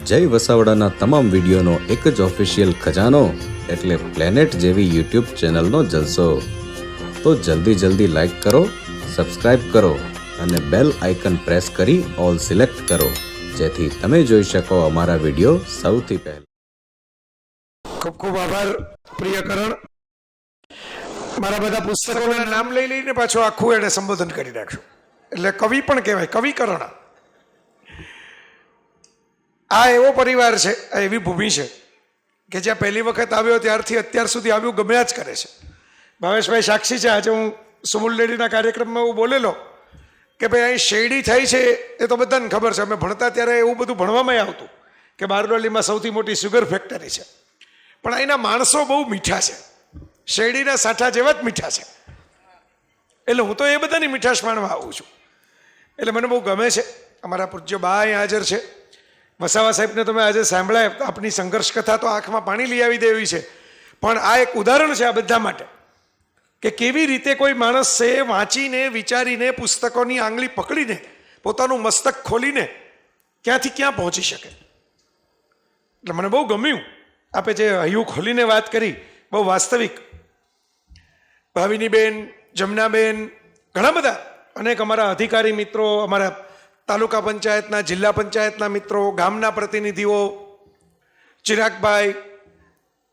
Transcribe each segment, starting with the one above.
જય વસાવડાના તમામ વિડીયોનો એક જ ઓફિશિયલ ખજાનો એટલે પ્લેનેટ જેવી યુટ્યુબ ચેનલનો જલસો. તો જલ્દી લાઈક કરો, સબસ્ક્રાઇબ કરો અને બેલ આઇકન પ્રેસ કરી ઓલ સિલેક્ટ કરો, જેથી તમે જોઈ શકો અમારા વિડીયો સૌથી પહેલા. ખૂબ ખૂબ આભાર પ્રિયકરણ. મારા બધા પુસ્તકોના નામ લઈ લઈને પાછું આખું એને સંબોધન કરી નાખ્યું, એટલે કવિ પણ કહેવાય, કવિકરણ. આ એવો પરિવાર છે, આ એવી ભૂમિ છે કે જ્યાં પહેલી વખત આવ્યો ત્યારથી અત્યાર સુધી આવ્યું ગમ્યા જ કરે છે. ભાવેશભાઈ સાક્ષી છે. આજે હું સુમુલ લેડીના કાર્યક્રમમાં એવું બોલેલો કે ભાઈ અહીં શેરડી થાય છે એ તો બધાને ખબર છે. અમે ભણતા ત્યારે એવું બધું ભણવામાં આવતું કે બારડોલીમાં સૌથી મોટી સુગર ફેક્ટરી છે, પણ અહીંના માણસો બહુ મીઠા છે, શેરડીના સાઠા જેવા જ મીઠા છે. એટલે હું તો એ બધાની મીઠાશ માણવા આવું છું, એટલે મને બહુ ગમે છે. અમારા પૂજ્ય બા અહીં હાજર છે. વસાવા સાહેબને તમે આજે સાંભળાય, આપની સંઘર્ષ કથા તો આંખમાં પાણી લઈ આવી દેવી છે, પણ આ એક ઉદાહરણ છે આ બધા માટે કે કેવી રીતે કોઈ માણસ છે વાંચીને વિચારીને પુસ્તકોની આંગળી પકડીને પોતાનું મસ્તક ખોલીને ક્યાંથી ક્યાં પહોંચી શકે. એટલે મને બહુ ગમ્યું આપે જે હૈયું ખોલીને વાત કરી, બહુ વાસ્તવિક. ભાવિની બેન, જમનાબેન, ઘણા બધા અનેક અમારા અધિકારી મિત્રો, અમારા તાલુકા પંચાયતના, જિલ્લા પંચાયતના મિત્રો, ગામના પ્રતિનિધિઓ, ચિરાગભાઈ,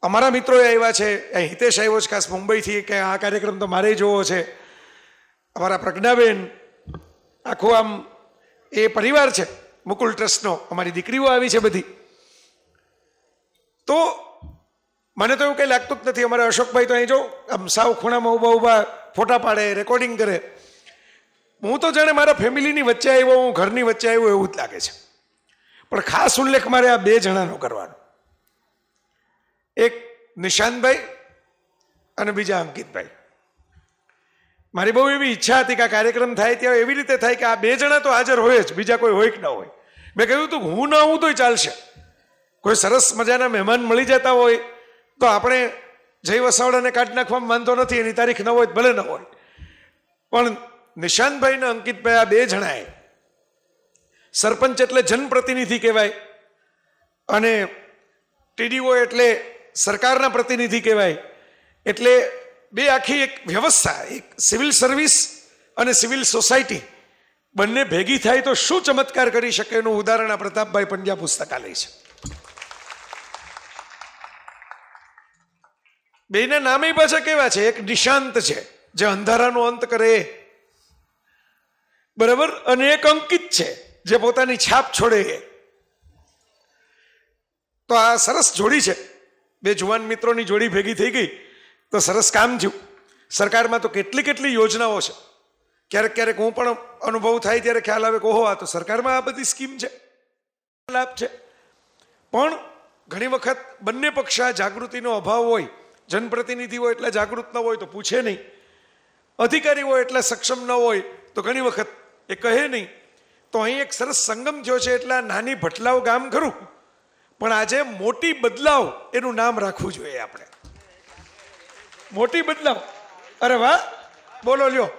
અમારા મિત્રોએ આવ્યા છે. હિતેશ આવ્યો છે ખાસ મુંબઈથી કે આ કાર્યક્રમ તો મારે જોવો છે. અમારા પ્રજ્ઞાબેન, આખું આમ એ પરિવાર છે મુકુલ ટ્રસ્ટનો. અમારી દીકરીઓ આવી છે બધી. તો મને તો એવું કંઈ લાગતું જ નથી. અમારા અશોકભાઈ તો અહીં જો આમ સાવ ખૂણામાં ઊભા ફોટા પાડે, રેકોર્ડિંગ કરે. હું તો જાણે મારા ફેમિલીની વચ્ચે આવ્યો, હું ઘરની વચ્ચે આવ્યો એવું જ લાગે છે. પણ ખાસ ઉલ્લેખ મારે આ બે જણાનો કરવાનો. એક નિશાંતભાઈ અને બીજા અંકિતભાઈ. મારી બહુ એવી ઈચ્છા હતી કે આ કાર્યક્રમ થાય ત્યારે એવી રીતે થાય કે આ બે જણા તો હાજર હોય જ, બીજા કોઈ હોય કે ન હોય. મેં કહ્યું હતું હું ના હું તોય ચાલશે. કોઈ સરસ મજાના મહેમાન મળી જતા હોય તો આપણે જય વસાવડાને કાઢી નાખવામાં વાંધો નથી, એની તારીખ ન હોય ભલે ન હોય. પણ નિશાંતભાઈ અને અંકિતભાઈ આ બે જણાએ, સરપંચ એટલે જનપ્રતિનિધિ કહેવાય અને ટીડીઓ એટલે સરકારના પ્રતિનિધિ કહેવાય. એટલે બે આખી એક વ્યવસ્થા, એક સિવિલ સર્વિસ અને સિવિલ સોસાયટી બંને ભેગી થાય તો શું ચમત્કાર કરી શકે એનું ઉદાહરણ આ પ્રતાપભાઈ પંડ્યા પુસ્તકાલય છે. બેના નામે પાછા કેવા છે, એક નિશાંત છે જે અંધારાનો અંત કરે, બરાબર, અને એક અંકિત છે જે પોતાની છાપ છોડે. તો આ સરસ જોડી છે, બે જુવાન મિત્રોની જોડી ભેગી થઈ ગઈ તો સરસ કામ થયું. સરકારમાં તો કેટલી યોજનાઓ છે. ક્યારેક હું પણ અનુભવ થાય ત્યારે ખ્યાલ આવે કે ઓહો, આ તો સરકારમાં આ બધી સ્કીમ છે, લાભ છે. પણ ઘણી વખત બંને પક્ષ આ જાગૃતિનો અભાવ હોય. જનપ્રતિનિધિઓ એટલા જાગૃત ન હોય તો પૂછે નહીં, અધિકારીઓ એટલા સક્ષમ ન હોય તો ઘણી વખત એ કહે નહીં. તો અહીં એક સરસ સંગમ થયો છે. એટલે આ નાની ભટલાવ ગામ ખરું, પણ આજે મોટી બદલાવ એનું નામ રાખવું જોઈએ આપણે. મોટી બદલાવ, અરે વાહ, બોલો લ્યો.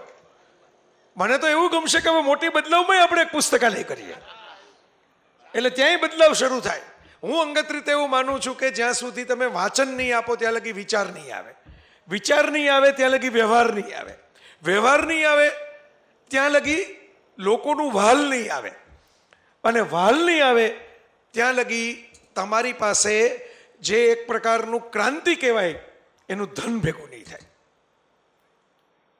મને તો એવું ગમશે કે હવે મોટી બદલાવમાં આપણે એક પુસ્તકાલય કરીએ, એટલે ત્યાંય બદલાવ શરૂ થાય. હું અંગત રીતે એવું માનું છું કે જ્યાં સુધી તમે વાંચન નહીં આપો ત્યાં લગી વિચાર નહીં આવે, વિચાર નહીં આવે ત્યાં લગી વ્યવહાર નહીં આવે, વ્યવહાર નહીં આવે ત્યાં લગી લોકોનું વહાલ નહીં આવે, અને વહાલ નહીં આવે ત્યાં લગી તમારી પાસે જે એક પ્રકારનું ક્રાંતિ કહેવાય એનું ધન ભેગું નહીં થાય.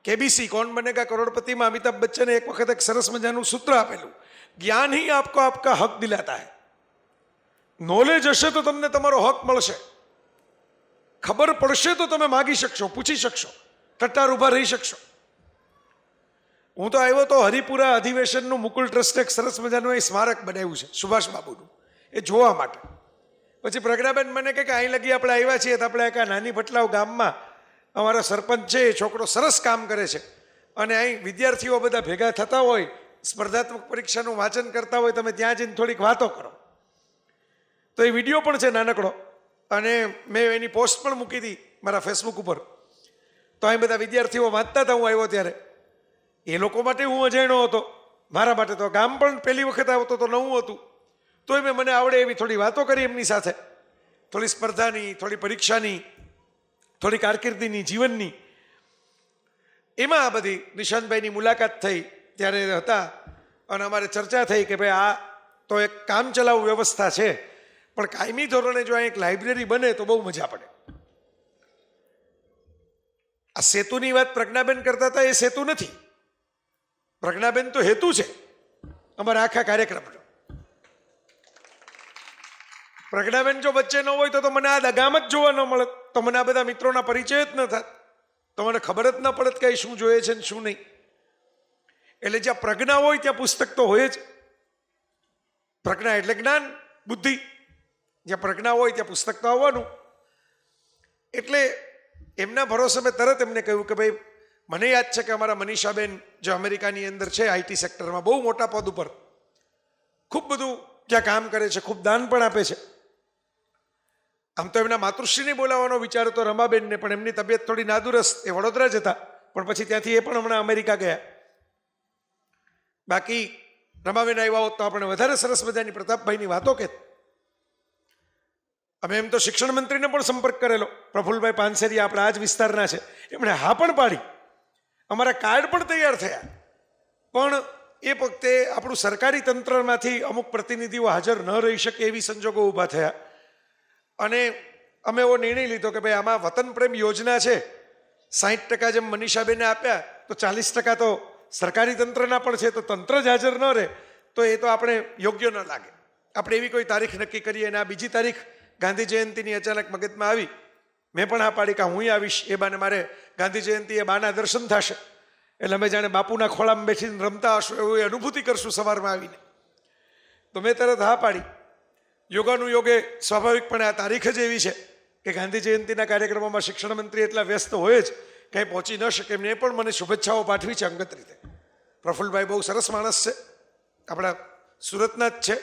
કેબીસી કોણ બનેગા કરોડપતિમાં અમિતાભ બચ્ચને એક વખત એક સરસ મજાનું સૂત્ર આપેલું, જ્ઞાન ही आपको आपका हक दिलाता है. નોલેજ હશે તો તમને તમારો હક મળશે, ખબર પડશે તો તમે માગી શકશો, પૂછી શકશો, ટટ્ટાર ઊભા રહી શકશો. હું તો આવ્યો તો હરિપુરા અધિવેશનનું મુકુલ ટ્રસ્ટે એક સરસ મજાનું એ સ્મારક બનાવ્યું છે સુભાષ બાબુનું, એ જોવા માટે. પછી પ્રજ્ઞાબેન મને કહે કે અહીં લગી આપણે આવ્યા છીએ તો આપણે એક નાની ભટલાવ ગામમાં અમારો સરપંચ છે, એ છોકરો સરસ કામ કરે છે, અને અહીં વિદ્યાર્થીઓ બધા ભેગા થતા હોય, સ્પર્ધાત્મક પરીક્ષાનું વાંચન કરતા હોય, તમે ત્યાં જઈને થોડીક વાતો કરો. તો એ વિડીયો પણ છે નાનકડો, અને મેં એની પોસ્ટ પણ મૂકી હતી મારા ફેસબુક ઉપર. તો અહીં બધા વિદ્યાર્થીઓ વાંચતા હતા હું આવ્યો ત્યારે. એ લોકો માટે હું અજાણ્યો હતો, મારા માટે તો ગામ પણ પહેલી વખત આવતો તો નવું હતું. તોય મેં મને આવડે એવી થોડી વાતો કરી એમની સાથે, થોડી સ્પર્ધાની, થોડી પરીક્ષાની, થોડી કારકિર્દીની, જીવનની. એમાં આ બધી નિશાંતભાઈની મુલાકાત થઈ ત્યારે હતા અને અમારે ચર્ચા થઈ કે ભાઈ આ તો એક કામ ચલાઉ વ્યવસ્થા છે, પણ કાયમી ધોરણે જો આ એક લાઇબ્રેરી બને તો બહુ મજા પડે. આ સેતુની વાત પ્રજ્ઞાબેન કરતા હતા, એ સેતુ નથી. પ્રજ્ઞાબેન તો હેતુ છે અમારા આખા કાર્યક્રમનો. પ્રજ્ઞાબેન જો વચ્ચે ન હોય તો મને આ દગામ જ જોવા ન મળે, તો મને આ બધા મિત્રોના પરિચય જ ન થાય, તો મને ખબર જ ન પડત કે શું જોઈએ છે ને શું નહીં. એટલે જ્યાં પ્રજ્ઞા હોય ત્યાં પુસ્તક તો હોય જ. પ્રજ્ઞા એટલે જ્ઞાન, બુદ્ધિ. જ્યાં પ્રજ્ઞા હોય ત્યાં પુસ્તક તો આવવાનું. એટલે એમના ભરોસે મેં તરત એમને કહ્યું કે ભાઈ મને યાદ છે કે અમારા મનીષાબેન જે અમેરિકાની અંદર છે આઈટી સેક્ટરમાં બહુ મોટા પદ ઉપર, ખૂબ બધું ત્યાં કામ કરે છે, ખૂબ દાન પણ આપે છે. આમ તો એમના માતૃશ્રીને બોલાવવાનો વિચાર હતો રમાબેનને, પણ એમની તબિયત થોડી નાદુરસ્ત, એ વડોદરા જ હતા, પણ પછી ત્યાંથી એ પણ હમણાં અમેરિકા ગયા. બાકી રમાબેન આવ્યા હોત તો આપણે વધારે સરસ મજાની પ્રતાપભાઈની વાતો કહેત. અમે એમ તો શિક્ષણ મંત્રીને પણ સંપર્ક કરેલો, પ્રફુલભાઈ પાનસેરિયા આપણા આ જ વિસ્તારના છે, એમણે હા પણ પાડી. અમારા કાર્ડ પણ તૈયાર થયા, પણ એ વખતે આપણું સરકારી તંત્રમાંથી અમુક પ્રતિનિધિઓ હાજર ન રહી શકે એવી સંજોગો ઊભા થયા અને અમે એવો નિર્ણય લીધો કે ભાઈ આમાં વતન પ્રેમ યોજના છે, 60% જેમ મનીષાબેને આપ્યા તો 40% તો સરકારી તંત્રના પણ છે, તો તંત્ર જ હાજર ન રહે તો એ તો આપણે યોગ્ય ન લાગે. આપણે એવી કોઈ તારીખ નક્કી કરીએ અને આ બીજી તારીખ ગાંધી જયંતિની અચાનક મગજમાં આવી. મેં પણ હા પાડી કે હું આવીશ, એ બાને મારે ગાંધી જયંતિ એ બાના દર્શન થશે, એટલે અમે જાણે બાપુના ખોળામાં બેસીને રમતા હશું એવું અનુભૂતિ કરશું સવારમાં આવીને. તો મેં તરત હા પાડી. યોગાનું યોગે સ્વાભાવિકપણે આ તારીખ જ એવી છે કે ગાંધી જયંતિના કાર્યક્રમોમાં શિક્ષણ મંત્રી એટલા વ્યસ્ત હોય જ કંઈ પહોંચી ન શકે. એમને પણ મને શુભેચ્છાઓ પાઠવી છે અંગત રીતે. પ્રફુલભાઈ બહુ સરસ માણસ છે, આપણા સુરતના જ છે,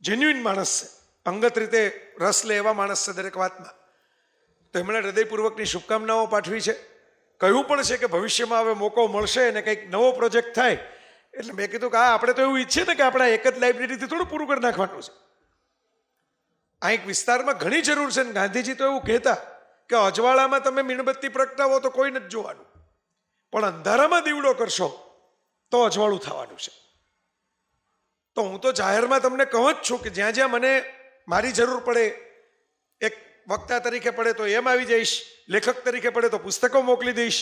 જેન્યુઇન માણસ છે, અંગત રીતે રસ લે એવા માણસ છે દરેક વાતમાં. તો એમણે હૃદયપૂર્વકની શુભકામનાઓ પાઠવી છે. કહ્યું પણ છે કે ભવિષ્યમાં હવે મોકો મળશે અને કંઈક નવો પ્રોજેક્ટ થાય એટલે મેં કીધું કે હા આપણે તો એવું ઈચ્છીએ ને કે આપણે એક જ લાઇબ્રેરીથી થોડું પૂરું કરી નાખવાનું છે. આ એક વિસ્તારમાં ઘણી જરૂર છે ને ગાંધીજી તો એવું કહેતા કે અજવાળામાં તમે મીણબત્તી પ્રગટાવો તો કોઈ નથી જોવાનું, પણ અંધારામાં દીવડો કરશો તો અજવાળું થવાનું છે. તો હું તો જાહેરમાં તમને કહું જ છું કે જ્યાં જ્યાં મને મારી જરૂર પડે, એક વક્તા તરીકે પડે તો એમ આવી જઈશ, લેખક તરીકે પડે તો પુસ્તકો મોકલી દઈશ,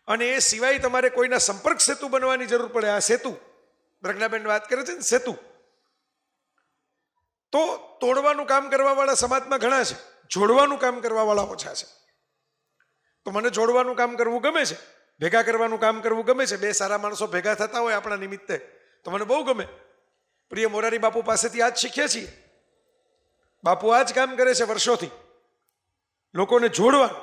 અને એ સિવાય તમારે કોઈના સંપર્ક સેતુ બનવાની જરૂર પડે, આ સેતુ પ્રજ્ઞાબેન વાત કરે છે ને સેતુ, તો તોડવાનું કામ કરવાવાળા સમાજમાં ઘણા છે, જોડવાનું કામ કરવાવાળા ઓછા છે. તો મને જોડવાનું કામ કરવું ગમે છે, ભેગા કરવાનું કામ કરવું ગમે છે. બે સારા માણસો ભેગા થતા હોય આપણા નિમિત્તે તો મને બહુ ગમે. પ્રિય મોરારી બાપુ પાસેથી આ જ શીખ્યા છીએ. બાપુ આ જ કામ કરે છે વર્ષોથી, લોકોને જોડવાનું.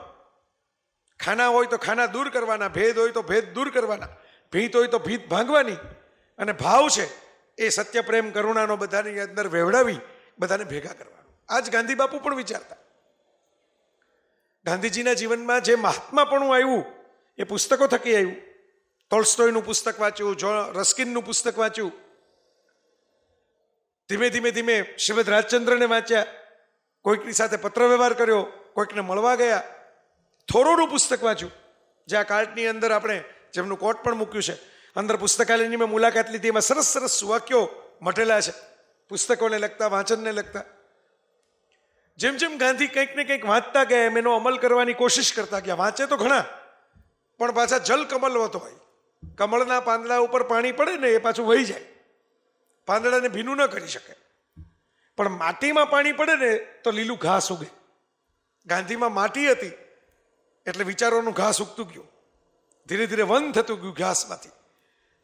ખાના હોય તો ખાના દૂર કરવાના, ભેદ હોય તો ભેદ દૂર કરવાના, ભીત હોય તો ભીત ભાંગવાની, અને ભાવ છે એ સત્ય પ્રેમ કરુણાનો બધાની અંદર વેવડાવી બધાને ભેગા કરવાનું. આ જ ગાંધી બાપુ પણ વિચારતા. ગાંધીજીના જીવનમાં જે મહાત્માપણું આવ્યું એ પુસ્તકો થકી આવ્યું. ટોલ્સ્ટોયનું પુસ્તક વાંચ્યું, રસ્કિનનું પુસ્તક વાંચ્યું, ધીમે ધીમે ધીમે શ્રીમદ રાજચંદ્રને વાંચ્યા, કોઈકની સાથે પત્ર વ્યવહાર કર્યો, કોઈકને મળવા ગયા, થોરોનું પુસ્તક વાંચ્યું, જે આ કાર્ટની અંદર આપણે જેમનું કોટ પણ મૂક્યું છે. અંદર પુસ્તકાલયની મેં મુલાકાત લીધી, એમાં સરસ સરસ વાક્યો મટેલા છે પુસ્તકોને લગતા, વાંચનને લગતા. જેમ જેમ ગાંધી કંઈક ને કંઈક વાંચતા ગયા એમ એનો અમલ કરવાની કોશિશ કરતા ગયા. વાંચે તો ઘણા, પણ પાછા જલ કમલવત હોય. કમળના પાંદડા ઉપર પાણી પડે ને એ પાછું વહી જાય, પાંદડાને ભીનું ન કરી શકે. પણ માટીમાં પાણી પડે ને તો લીલું ઘાસ ઉગે. ગાંધીમાં માટી હતી એટલે વિચારોનું ઘાસ ઉગતું ગયું, ધીરે ધીરે વન થતું ગયું ઘાસમાંથી,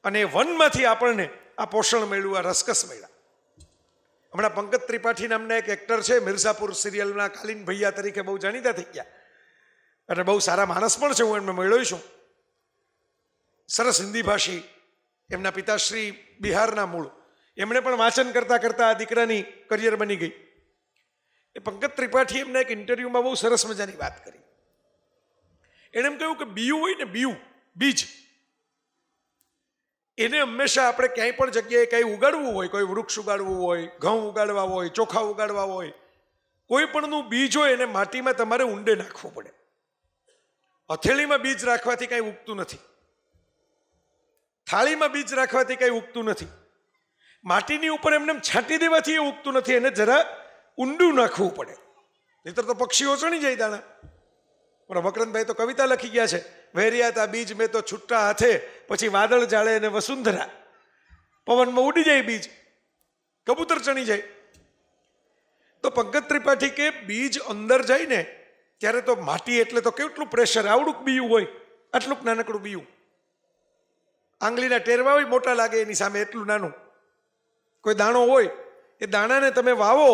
અને એ વનમાંથી આપણને આ પોષણ મળ્યું, આ રસકસ મળ્યા. હમણાં પંકજ ત્રિપાઠી નામના એક એક્ટર છે, મિર્ઝાપુર સિરિયલના કાલીન ભૈયા તરીકે બહુ જાણીતા થઈ ગયા, અને બહુ સારા માણસ પણ છે, હું એમને મળ્યો છું. સરસ હિન્દી ભાષી, એમના પિતાશ્રી બિહારના મૂળ, એમણે પણ વાંચન કરતા કરતા આ દીકરાની કરિયર બની ગઈ. એ પંકજ ત્રિપાઠી એમના એક ઇન્ટરવ્યુમાં બહુ સરસ મજાની વાત કરી. એણે એમ કહ્યું કે બીયું હોય ને, બીયું, બીજ, એને હંમેશા આપણે ક્યાંય પણ જગ્યાએ કંઈ ઉગાડવું હોય, કોઈ વૃક્ષ ઉગાડવું હોય, ઘઉં ઉગાડવા હોય, ચોખા ઉગાડવા હોય, કોઈ પણનું બીજ હોય એને માટીમાં તમારે ઊંડે નાખવું પડે. હથેળીમાં બીજ રાખવાથી કાંઈ ઉગતું નથી, થાળીમાં બીજ રાખવાથી કાંઈ ઉગતું નથી, માટીની ઉપર એમને છાંટી દેવાથી એ ઉગતું નથી, એને જરા ઊંડું નાખવું પડે, નહીતર તો પક્ષીઓ ચણી જાય દાણા. પણ મકરંદભાઈ તો કવિતા લખી ગયા છે, વેરિયા તા બીજ મેં તો છૂટા હાથે, પછી વાદળ જાળે અને વસુંધરા, પવનમાં ઉડી જાય બીજ, કબૂતર ચણી જાય. તો પંકજ ત્રિપાઠી કે બીજ અંદર જાય ને ત્યારે તો માટી એટલે તો કેટલું પ્રેશર, આવડું બીયું હોય, આટલું નાનકડું બીયું, આંગળીના ટેરવા હોય મોટા લાગે એની સામે, એટલું નાનું કોઈ દાણો હોય, એ દાણાને તમે વાવો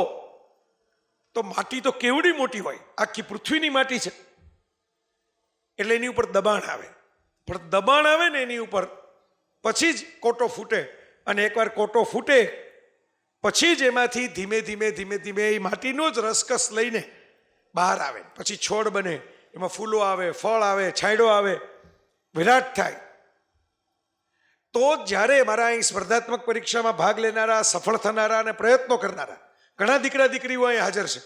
તો માટી તો કેવડી મોટી હોય, આખી પૃથ્વીની માટી છે. એટલે એની ઉપર દબાણ આવે, પણ દબાણ આવે ને એની ઉપર પછી જ કોટો ફૂટે, અને એકવાર કોટો ફૂટે પછી જ એમાંથી ધીમે ધીમે ધીમે ધીમે એ માટીનો જ રસકસ લઈને બહાર આવે, પછી છોડ બને, એમાં ફૂલો આવે, ફળ આવે, છાંયડો આવે, વિરાટ થાય. તો જ્યારે મારા અહીં સ્પર્ધાત્મક પરીક્ષામાં ભાગ લેનારા, સફળ થનારા અને પ્રયત્નો કરનારા ઘણા દીકરા દીકરીઓ અહીં હાજર છે.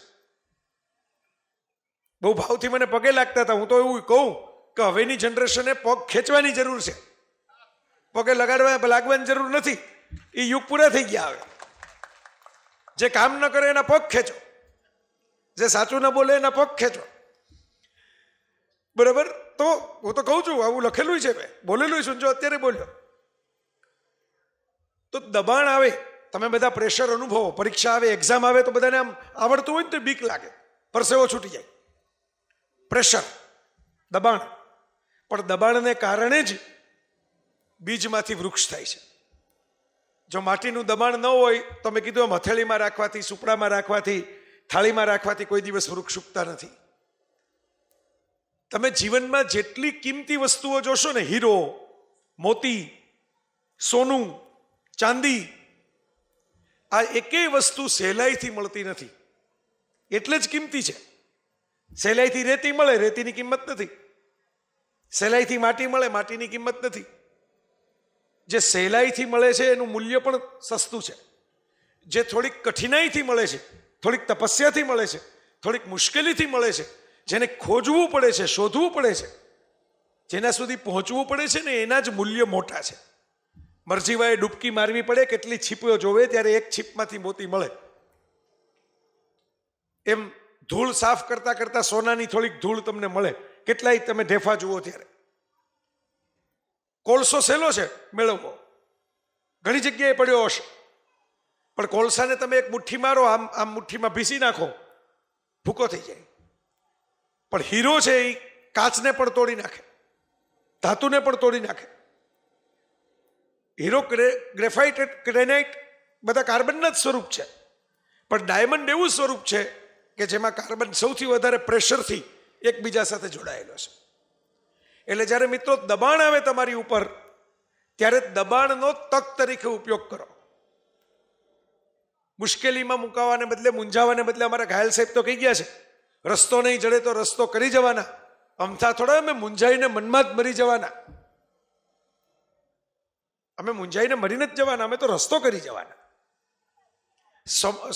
બહુ ભાવથી મને પગે લાગતા હતા. હું તો એવું કહું કે હવેની જનરેશને પગ ખેંચવાની જરૂર છે, પગે લાગવાની જરૂર નથી, એ યુગ પૂરા થઈ ગયા. હવે જે કામ ન કરે એના પગ ખેંચો, જે સાચું ન બોલે એના પગ ખેંચો, બરાબર? તો હું તો કહું છું, આવું લખેલું છે, મેં બોલેલું છું, જો અત્યારે બોલ્યો. તો દબાણ આવે, તમે બધા પ્રેશર અનુભવો, પરીક્ષા આવે, એક્ઝામ આવે તો બધાને આમ આવડતું હોય ને તો બીક લાગે, પરસેવો છૂટી જાય, પ્રેશર, દબાણ. પણ દબાણને કારણે જ બીજમાંથી વૃક્ષ થાય છે. જો માટીનું દબાણ ન હોય તો મેં કીધું એમ હથેળીમાં રાખવાથી, સુપડામાં રાખવાથી, થાળીમાં રાખવાથી કોઈ દિવસ વૃક્ષ ઉગતા નથી. તમે જીવનમાં જેટલી કિંમતી વસ્તુઓ જોશો ને, હીરો, મોતી, સોનું, ચાંદી, આ એકેય વસ્તુ સહેલાઈથી મળતી નથી, એટલે જ કિંમતી છે. સહેલાઈથી રેતી મળે, રેતીની કિંમત નથી. સહેલાઈથી માટી મળે, માટીની કિંમત નથી. જે સહેલાઈથી મળે છે એનું મૂલ્ય પણ સસ્તું છે. જે થોડીક કઠિનાઈથી મળે છે, થોડીક તપસ્યાથી મળે છે, થોડીક મુશ્કેલીથી મળે છે, જેને ખોજવું પડે છે, શોધવું પડે છે, જેના સુધી પહોંચવું પડે છે ને, એના જ મૂલ્ય મોટા છે. મરજીવાએ ડૂબકી મારવી પડે, કેટલી છીપો જોવે ત્યારે એક છીપમાંથી મોતી મળે. એમ ધૂળ સાફ કરતા કરતા સોનાની થોડીક ધૂળ તમને મળે, કેટલાય તમે ઢેફા જુઓ ત્યારે. કોલસો સહેલો છે મેળવવો, ઘણી જગ્યાએ પડ્યો હશે, પણ કોલસાને તમે એક મુઠ્ઠી મારો, આમ આમ મુઠ્ઠીમાં ભીસી નાખો, ભૂકો થઈ જાય. પણ હીરો છે એ કાચને પણ તોડી નાખે, ધાતુને પણ તોડી નાખે. હીરો, ગ્રેફાઇટ, ગ્રેનાઇટ બધા કાર્બનના જ સ્વરૂપ છે, પણ ડાયમંડ એવું સ્વરૂપ છે કે જેમાં કાર્બન સૌથી વધારે પ્રેશરથી એકબીજા સાથે જોડાયેલો છે. એટલે જ્યારે મિત્રો દબાણ આવે તમારી ઉપર, ત્યારે દબાણનો તક તરીકે ઉપયોગ કરો. મુશ્કેલીમાં મુકાવાને બદલે, મૂંઝાવાને બદલે, અમારા ઘાયલ સાહેબ તો કહી ગયા છે, રસ્તો નહીં જડે તો રસ્તો કરી જવાના. અમથા થોડા અમે મૂંઝાઈને મનમાં જ મરી જવાના, અમે મૂંઝાઈને મરીને જ જવાના, અમે તો રસ્તો કરી જવાના.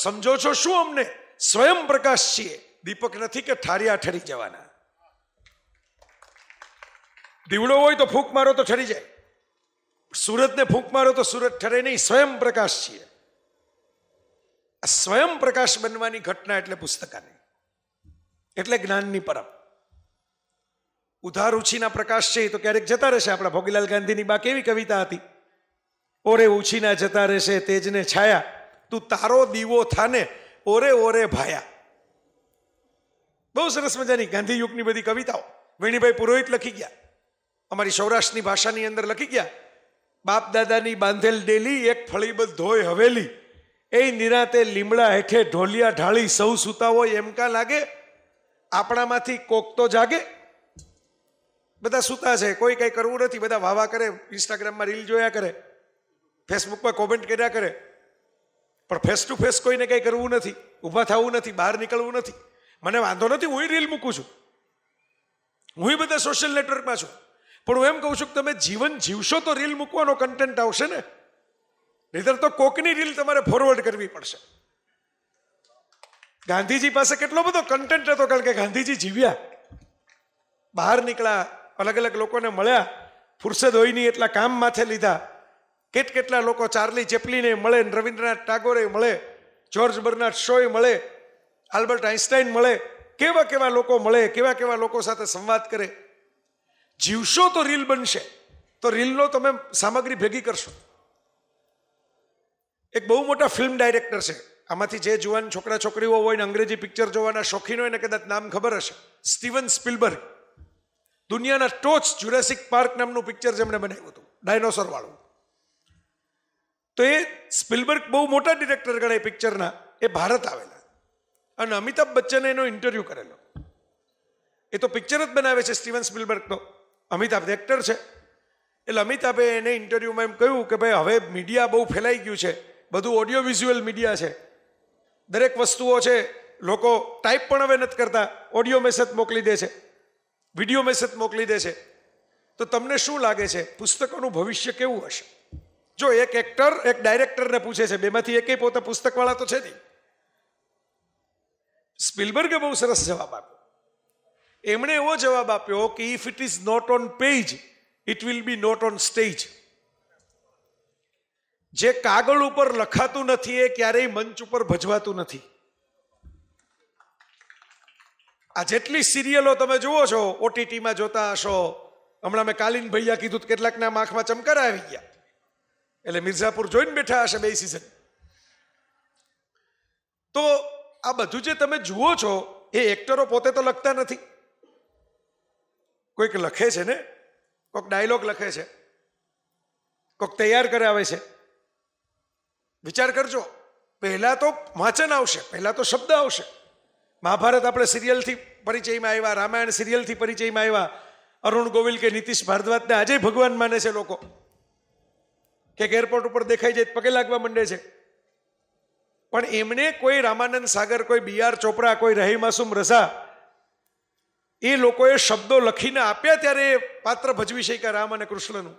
સમજો છો શું? અમને સ્વયં પ્રકાશ છીએ, દીપક નથી કે ઠારિયા ઠરી જવાના. દીવડો હોય તો ફૂંક મારો તો ઠરી જાય, સુરતને ફૂંક મારો તો સુરત ઠરે નહીં. સ્વયં પ્રકાશ છીએ. આ સ્વયં પ્રકાશ બનવાની ઘટના એટલે પુસ્તકાની, એટલે જ્ઞાનની પરમ. ઉધાર ઉછીના પ્રકાશ છે તો ક્યારેક જતા રહેશે. આપણા ભોગીલાલ ગાંધીની બા કેવી કવિતા હતી, ઓરે ઉછીના જતા રહેશે તેજને છાયા, તું તારો દીવો થાને ઓરે ઓરે ભાયા. બહુ સરસ મજાની ગાંધી યુગની બધી કવિતાઓ વેણીભાઈ પુરોહિત લખી ગયા, અમારી સૌરાષ્ટ્રની ભાષાની અંદર લખી ગયા. બાપ દાદાની બાંધેલ ડેલી, એક ફળીબદ્ધ ધોય હવેલી, એ નિરાતે લીમડા હેઠે ઢોલિયા ઢાળી સૌ સૂતા હોય, એમ કા લાગે આપણામાંથી કોક તો જાગે. બધા સૂતા છે, કોઈ કંઈ કરવું નથી, બધા વાવા કરે, ઇન્સ્ટાગ્રામમાં રીલ જોયા કરે, ફેસબુકમાં કોમેન્ટ કર્યા કરે, પણ ફેસ ટુ ફેસ કોઈને કંઈ કરવું નથી, ઊભા થવું નથી, બહાર નીકળવું નથી. મને વાંધો નથી, હું રીલ મૂકું છું, હું બધા સોશિયલ નેટવર્કમાં છું, પણ હું એમ કહું છું કે તમે જીવન જીવશો તો રીલ મૂકવાનો કન્ટેન્ટ આવશે ને, નહીતર તો કોકની રીલ તમારે ફોરવર્ડ કરવી પડશે. ગાંધીજી પાસે કેટલો બધો કન્ટેન્ટ હતો, કારણ કે ગાંધીજી જીવ્યા, બહાર નીકળ્યા, અલગ અલગ લોકોને મળ્યા, ફુરસદ હોય નહીં એટલા કામ માથે લીધા. કેટલા લોકો ચાર્લી ચેપલીને મળે, રવિન્દ્રનાથ ટાગોરે મળે, જ્યોર્જ બર્નાર્ડ શોએ મળે, આલ્બર્ટ આઇન્સ્ટાઈન મળે, કેવા લોકો મળે, કેવા લોકો સાથે સંવાદ કરે. જીવશો તો રીલ બનશે, તો રીલનો તમે સામગ્રી ભેગી કરશો. એક બહુ મોટા ફિલ્મ ડાયરેક્ટર છે, આમાંથી જે જુવાન છોકરા છોકરીઓ હોય ને અંગ્રેજી પિક્ચર જોવાના શોખીન હોય ને કદાચ નામ ખબર હશે, સ્ટીવન સ્પિલબર્ગ. દુનિયાના ટોચ જુરાસિક પાર્ક નામનું પિક્ચર જેમણે બનાવ્યું હતું, ડાયનોસોર વાળું. તો એ સ્પિલબર્ગ બહુ મોટા ડિરેક્ટર ગણાય પિક્ચરના, એ ભારત આવેલા અને અમિતાભ બચ્ચને એનો ઇન્ટરવ્યૂ કરેલો. એ તો પિક્ચર જ બનાવે છે સ્ટીવન સ્પિલબર્ગ, તો અમિતાભ એક્ટર છે. એટલે અમિતાભે એને ઇન્ટરવ્યુમાં એમ કહ્યું કે ભાઈ હવે મીડિયા બહુ ફેલાઈ ગયું છે, બધું ઓડિયો વિઝ્યુઅલ મીડિયા છે, દરેક વસ્તુઓ છે, લોકો ટાઈપ પણ હવે નથી કરતા, ઓડિયો મેસેજ મોકલી દે છે, વિડીયો મેસેજ મોકલી દે છે. તો તમને શું લાગે છે પુસ્તકોનું ભવિષ્ય કેવું હશે? જો એક એક્ટર એક ડાયરેક્ટરને પૂછે છે, બેમાંથી એકેય પોતે પુસ્તકવાળા તો છે નહીં. સ્પિલબર્ગે બહુ સરસ જવાબ આપ્યો. એમણે એવો જવાબ આપ્યો કે if it is not on page it will be not on stage. જે કાગળ ઉપર લખાતું નથી એ ક્યારેય મંચ ઉપર ભજવાતું નથી. આ જેટલી સિરિયલો તમે જુઓ છો, ઓટીટીમાં જોતા હશો, હમણાં મેં કાલીન ભૈયા કીધું કેટલાકના આંખમાં ચમકારા આવી ગયા, એટલે મિર્ઝાપુર જોઈને બેઠા હશે 2 સિઝન. તો આ બધું જે તમે જુઓ છો એ એક્ટરો પોતે તો લખતા નથી, કોઈક લખે છે ને, કોઈક ડાયલોગ લખે છે, કોઈક તૈયાર કરાવે છે. વિચાર કરજો, પહેલા તો વાંચન આવશે, પહેલા તો શબ્દ આવશે. મહાભારત આપણે સિરિયલથી પરિચયમાં આવ્યા, રામાયણ સિરિયલથી પરિચયમાં આવ્યા. અરુણ ગોવિલ કે નીતિશ ભારદ્વાજને આજે ભગવાન માને છે લોકો, કે એરપોર્ટ ઉપર દેખાઈ જાય પગે લાગવા માંડે છે. પણ એમણે કોઈ રામાનંદ સાગર, કોઈ BR ચોપરા, કોઈ રહી માસૂમ રઝા, એ લોકોએ શબ્દો લખીને આપ્યા ત્યારે એ પાત્ર ભજવી શક્યા રામ અને કૃષ્ણનું.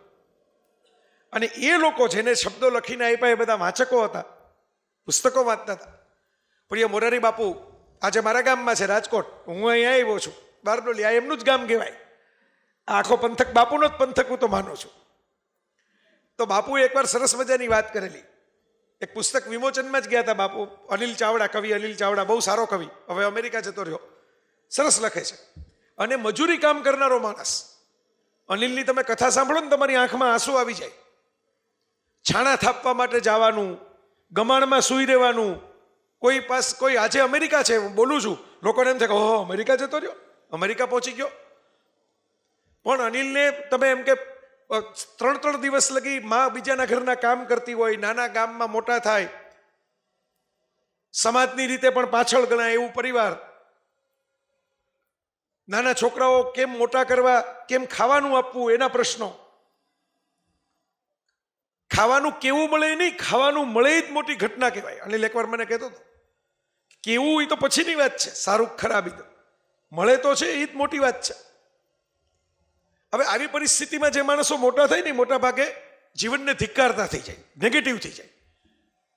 અને એ લોકો જેને શબ્દો લખીને આપ્યા એ બધા વાંચકો હતા, પુસ્તકો વાંચતા હતા. પ્રિય મોરારી બાપુ આજે મારા ગામમાં છે, રાજકોટ. હું અહીંયા આવ્યો છું, બારડોલી, આ એમનું જ ગામ કહેવાય. આખો પંથક બાપુનો જ પંથક હું તો માનું છું. તો બાપુએ એકવાર સરસ મજાની વાત કરેલી. એક પુસ્તક વિમોચનમાં જ ગયા હતા બાપુ. અનિલ ચાવડા, કવિ અનિલ ચાવડા, બહુ સારો કવિ, હવે અમેરિકા જતો રહ્યો, સરસ લખે છે અને મજૂરી કામ કરનારો માણસ. અનિલની તમે કથા સાંભળો ને તમારી આંખમાં આંસુ આવી જાય. છાણા થાપવા માટે જવાનું, ગમાણમાં સૂઈ રહેવાનું. કોઈ આજે અમેરિકા છે, હું બોલું છું, લોકોને એમ થાય કે ઓહો અમેરિકા જતો રહ્યો, અમેરિકા પહોંચી ગયો. પણ અનિલને તમે એમ કે 3 દિવસ લગી માં બીજાના ઘરના કામ કરતી હોય, નાના ગામમાં મોટા થાય, સમાજની રીતે પણ પાછળ ગણાય એવું પરિવાર, નાના છોકરાઓ કેમ મોટા કરવા, કેમ ખાવાનું આપવું એના પ્રશ્નો. ખાવાનું કેવું મળે નહીં, ખાવાનું મળે જ મોટી ઘટના કહેવાય. અનિલ એકવાર મને કહેતો હતો, કેવું એ તો પછીની વાત છે, સારું ખરાબ એ તો મળે તો છે, એ જ મોટી વાત છે. હવે આવી પરિસ્થિતિમાં જે માણસો મોટા થાય ને, મોટા ભાગે જીવનને ધિક્કારતા થઈ જાય, નેગેટિવ થઈ જાય,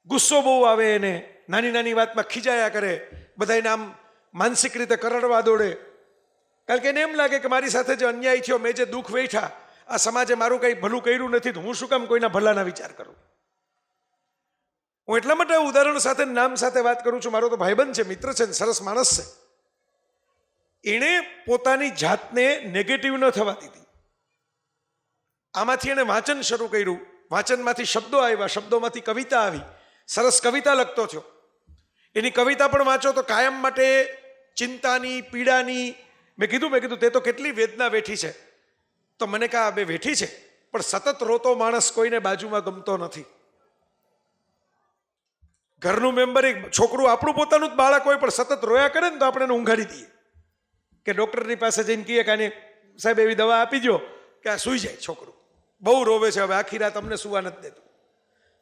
ગુસ્સો બહુ આવે એને, નાની નાની વાતમાં ખીજાયા કરે, બધા એને આમ માનસિક રીતે કરડવા દોડે. કારણ કે એને એમ લાગે કે મારી સાથે જે અન્યાય થયો, મેં જે દુઃખ વેઠા, આ સમાજે મારું કંઈ ભલું કર્યું નથી, તો હું શું કામ કોઈના ભલાના વિચાર કરું. હું એટલા માટે ઉદાહરણ સાથે, નામ સાથે વાત કરું છું. મારો તો ભાઈબંધ છે, મિત્ર છે, સરસ માણસ છે. એણે પોતાની જાતને નેગેટિવ ન થવા દીધી. આમાંથી એણે વાંચન શરૂ કર્યું, વાંચનમાંથી શબ્દો આવ્યા, શબ્દોમાંથી કવિતા આવી, સરસ કવિતા લખતો થયો. એની કવિતા પણ વાંચો તો કાયમ માટે ચિંતાની, પીડાની. મેં કીધું તે તો કેટલી વેદના વેઠી છે. તો મને કહા બે વેઠી છે, પણ સતત રોતો માણસ કોઈને બાજુમાં ગમતો નથી. ઘરનું મેમ્બર, એક છોકરું આપણું પોતાનું જ બાળક હોય, પણ સતત રોયા કરે ને તો આપણે એને ઊંઘાડી દઈએ, કે ડૉક્ટરની પાસે જઈને કહીએ કે આને સાહેબ એવી દવા આપી દો કે આ સૂઈ જાય. છોકરું બહુ રોવે છે, હવે આખી રાત અમને સુવા નથી દેતું.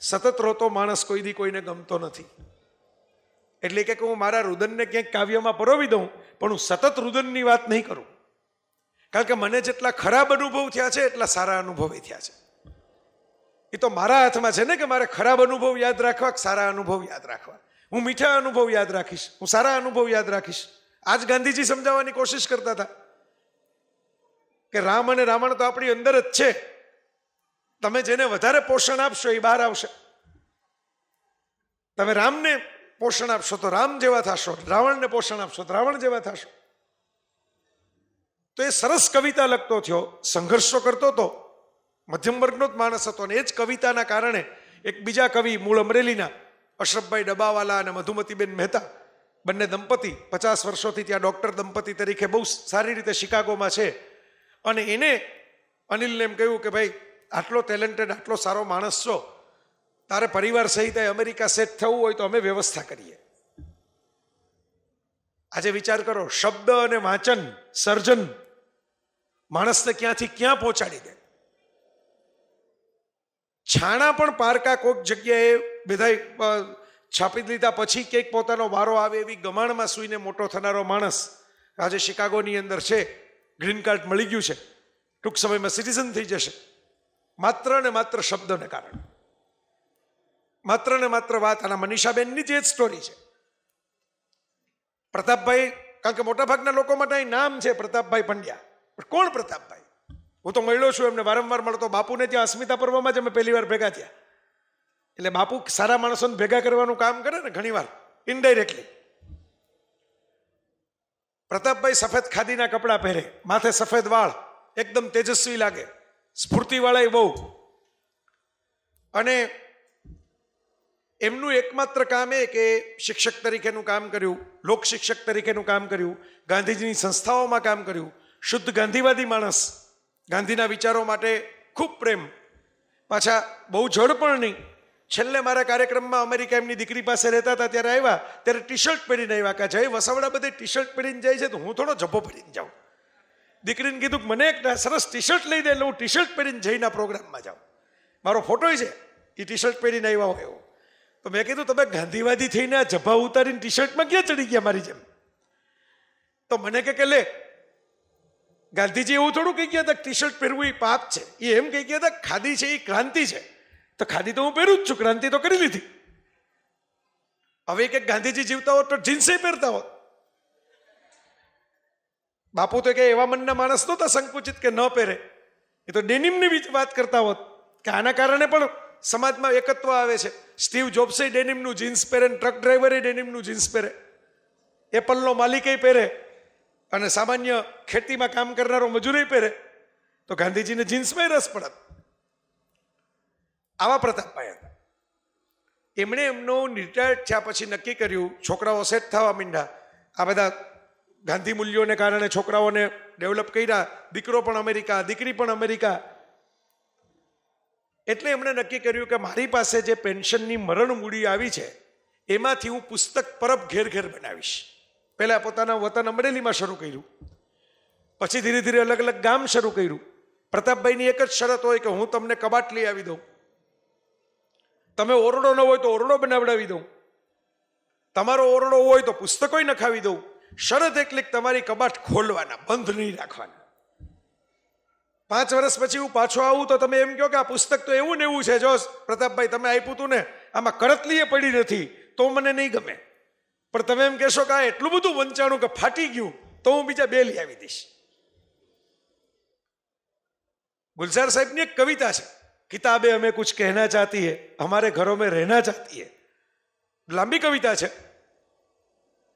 સતત રોતો માણસ કોઈ દી કોઈને ગમતો નથી. એટલે કે હું મારા રુદનને ક્યાંક કાવ્યમાં પરોવી દઉં, પણ હું સતત રુદનની વાત નહીં કરું. કારણ કે મને જેટલા ખરાબ અનુભવ થયા છે એટલા સારા અનુભવ થયા છે. એ તો મારા હાથમાં છે ને કે મારે ખરાબ અનુભવ યાદ રાખવા કે સારા અનુભવ યાદ રાખવા. હું મીઠા અનુભવ યાદ રાખીશ, હું સારા અનુભવ યાદ રાખીશ. આજ ગાંધીજી સમજાવવાની કોશિશ કરતા હતા કે રામ અને રાવણ તો આપણી અંદર જ છે. તમે જેને વધારે પોષણ આપશો એ બહાર આવશે. તમે રામને પોષણ આપશો તો રામ જેવા થશો, રાવણને પોષણ આપશો તો રાવણ જેવા થશો. તો એ સરસ કવિતા લખતો થયો, સંઘર્ષો કરતો હતો, મધ્યમ વર્ગનો જ માણસ હતો. અને એ જ કવિતાના કારણે એક બીજા કવિ મૂળ અમરેલીના અશરફભાઈ ડબાવાલા અને મધુમતીબેન મહેતા, બંને દંપતી 50 વર્ષોથી ત્યાં ડૉક્ટર દંપતી તરીકે બહુ સારી રીતે શિકાગોમાં છે. અને એને અનિલને એમ કહ્યું કે ભાઈ આટલો ટેલેન્ટેડ, આટલો સારો માણસ છો, તારે પરિવાર સહિત અમેરિકા સેટ થવું હોય તો અમે વ્યવસ્થા કરીએ. આજે વિચાર કરો, શબ્દ અને વાંચન, સર્જન માણસને ક્યાંથી ક્યાં પહોંચાડી દે. છાણા પણ પારકા કોઈક જગ્યાએ બધા છાપી લીધા પછી કંઈક પોતાનો વારો આવે એવી ગમાણમાં સૂઈને મોટો થનારો માણસ આજે શિકાગોની અંદર છે. ગ્રીન કાર્ડ મળી ગયું છે, ટૂંક સમયમાં સિટીઝન થઈ જશે. માત્ર ને માત્ર શબ્દને કારણે, માત્ર ને માત્ર વાત. આના મનીષાબેનની જ સ્ટોરી છે. પ્રતાપભાઈ, કારણ કે મોટાભાગના લોકો માટે અહીં નામ છે પ્રતાપભાઈ પંડ્યા, પણ કોણ પ્રતાપભાઈ? હું તો મળ્યો છું એમને, વારંવાર મળતો. બાપુને ત્યાં અસ્મિતા પર્વમાં જ અમે પહેલી વાર ભેગા થયા. એટલે બાપુ સારા માણસોને ભેગા કરવાનું કામ કરે ને ઘણી વાર ઇનડાયરેક્ટલી. પ્રતાપભાઈ સફેદ ખાદીના કપડાં પહેરે, માથે સફેદ વાળ, એકદમ તેજસ્વી લાગે, સ્ફૂર્તિવાળા બહુ. અને એમનું એકમાત્ર કામ એ કે શિક્ષક તરીકેનું કામ કર્યું, લોક શિક્ષક તરીકેનું કામ કર્યું, ગાંધીજીની સંસ્થાઓમાં કામ કર્યું. શુદ્ધ ગાંધીવાદી માણસ, ગાંધીના વિચારો માટે ખૂબ પ્રેમ, પાછા બહુ જડ પણ નહીં. છેલ્લે મારા કાર્યક્રમમાં અમેરિકા એમની દીકરી પાસે રહેતા હતા ત્યારે આવ્યા, ત્યારે ટી શર્ટ પહેરીને આવ્યા. કે જય વસાવડા બધે ટી શર્ટ પહેરીને જાય છે તો હું થોડો જબ્બો પહેરીને જાઉં. દીકરીને કીધું કે મને એક સરસ ટી શર્ટ લઈ દે એટલે હું ટી શર્ટ પહેરીને જઈના પ્રોગ્રામમાં જાઉં. મારો ફોટો છે એ ટી શર્ટ પહેરીને આવ્યા હોય એવો. તો મેં કીધું તમે ગાંધીવાદી થઈને આ જભા ઉતારીને ટી શર્ટમાં ક્યાં ચડી ગયા મારી જેમ? તો મને કે લે, ગાંધીજી એવું થોડું કહી ગયા હતા ટી શર્ટ પહેરવું એ પાપ છે. એ એમ કહી ગયા હતા ખાદી છે એ ક્રાંતિ છે. તો ખાદી તો હું પહેરું જ છું, ક્રાંતિ તો કરી લીધી. હવે કે ગાંધીજી જીવતા હોત તો જીન્સે પહેરતા હોત. બાપુ તો કે એવા મનના માણસ નહોતા સંકુચિત કે ન પહેરે. એ તો ડેનિમની વાત કરતા હોત કે આના કારણે પણ સમાજમાં એકત્વ આવે છે. સ્ટીવ જોબ્સે ડેનિમનું જીન્સ પહેરે, ટ્રક ડ્રાઈવરે ડેનિમનું જીન્સ પહેરે, એપલનો માલિકે પહેરે, અને સામાન્ય ખેતીમાં કામ કરનારો મજૂરી પહેરે. તો ગાંધીજીને જીન્સમાં રસ પડત. આવા પ્રતાપભાઈ હતા. એમણે એમનું રિટાયર્ડ થયા પછી નક્કી કર્યું, છોકરાઓ સેટ થવા માંડ્યા. આ બધા ગાંધી મૂલ્યોને કારણે છોકરાઓને ડેવલપ કર્યા. દીકરો પણ અમેરિકા, દીકરી પણ અમેરિકા. એટલે એમણે નક્કી કર્યું કે મારી પાસે જે પેન્શનની મરણ મૂડી આવી છે એમાંથી હું પુસ્તક પરબ ઘેર ઘેર બનાવીશ. પહેલા પોતાના વતન અમરેલીમાં શરૂ કર્યું, પછી ધીરે ધીરે અલગ અલગ ગામ શરૂ કર્યું. પ્રતાપભાઈની એક જ શરત હોય કે હું તમને કબાટ લઈ આવી દઉં, તમે ઓરડો ન હોય તો ઓરડો બનાવડાવી દઉં, તમારો ઓરડો હોય તો પુસ્તકોય નખાવી દઉં. શરત એટલી તમારી કબાટ ખોલવાના, બંધ નહીં રાખવાના. 5 વર્ષ પછી હું પાછો આવું તો તમે એમ કહો કે આ પુસ્તક તો એવું ને એવું છે, જો પ્રતાપભાઈ તમે આપ્યું હતું ને આમાં કરતલીએ પડી નથી તો મને નહીં ગમે. પણ તમે એમ કહેશો કે આ એટલું બધું વંચાણું કે ફાટી ગયું તો હું બીજા 2 લઈ આવી દઈશ. ગુલઝાર સાહેબની એક કવિતા છે, કિતાબે હમે કુછ કહેના ચાહતી હૈ, હમારે ઘરો મેં રહેના ચાહતી હૈ. લાંબી કવિતા છે.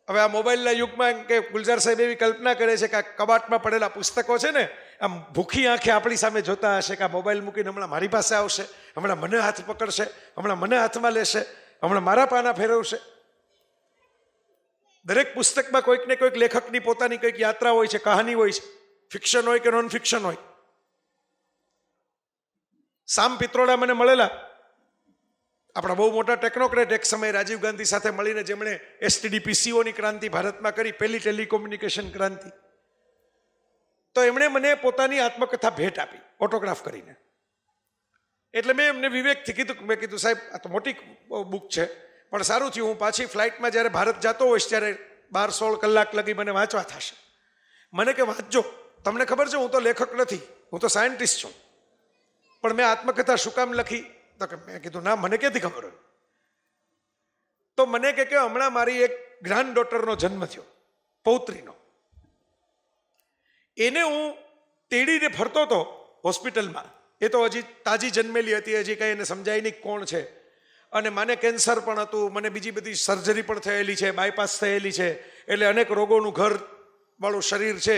હવે આ મોબાઈલના યુગમાં કે ગુલઝાર સાહેબ એવી કલ્પના કરે છે કે આ કબાટમાં પડેલા પુસ્તકો છે ને આમ ભૂખી આંખે આપણી સામે જોતા હશે કે આ મોબાઈલ મૂકીને હમણાં મારી પાસે આવશે, હમણાં મને હાથ પકડશે, હમણાં મને હાથમાં લેશે, હમણાં મારા પાના ફેરવશે. દરેક પુસ્તકમાં કોઈક ને કોઈક લેખકની પોતાની કંઈક યાત્રા હોય છે, કહાની હોય છે, ફિક્શન હોય કે નોન ફિક્શન હોય. સામ પિત્રોડા મને મળેલા, આપણા બહુ મોટા ટેકનોક્રેટ, એક સમય રાજીવ ગાંધી સાથે મળીને જેમણે STD-PCOની ક્રાંતિ ભારતમાં કરી, પહેલી ટેલિકોમ્યુનિકેશન ક્રાંતિ. તો એમણે મને પોતાની આત્મકથા ભેટ આપી ઓટોગ્રાફ કરીને. એટલે મેં એમને વિવેકથી કીધું, મેં કીધું સાહેબ આ તો મોટી બુક છે, પણ સારું થયું હું પાછી ફ્લાઇટમાં જ્યારે ભારત જતો હોઈશ ત્યારે 12-16 કલાક લગી મને વાંચવા થશે. મને કે વાંચજો, તમને ખબર છે હું તો લેખક નથી, હું તો સાયન્ટિસ્ટ છું, પણ મેં આત્મકથા શું કામ લખી? તો કે મેં કીધું ના, મને ક્યાંથી ખબર હોય? તો મને કે હમણાં મારી એક ગ્રાન્ડ ડોટરનો જન્મ થયો, પૌત્રીનો. એને હું તેડીને ફરતો હતો હોસ્પિટલમાં. એ તો હજી તાજી જન્મેલી હતી, હજી કંઈ એને સમજાય નહીં કોણ છે. અને મને કેન્સર પણ હતું, મને બીજી બધી સર્જરી પણ થયેલી છે, બાયપાસ થયેલી છે, એટલે અનેક રોગોનું ઘર વાળું શરીર છે.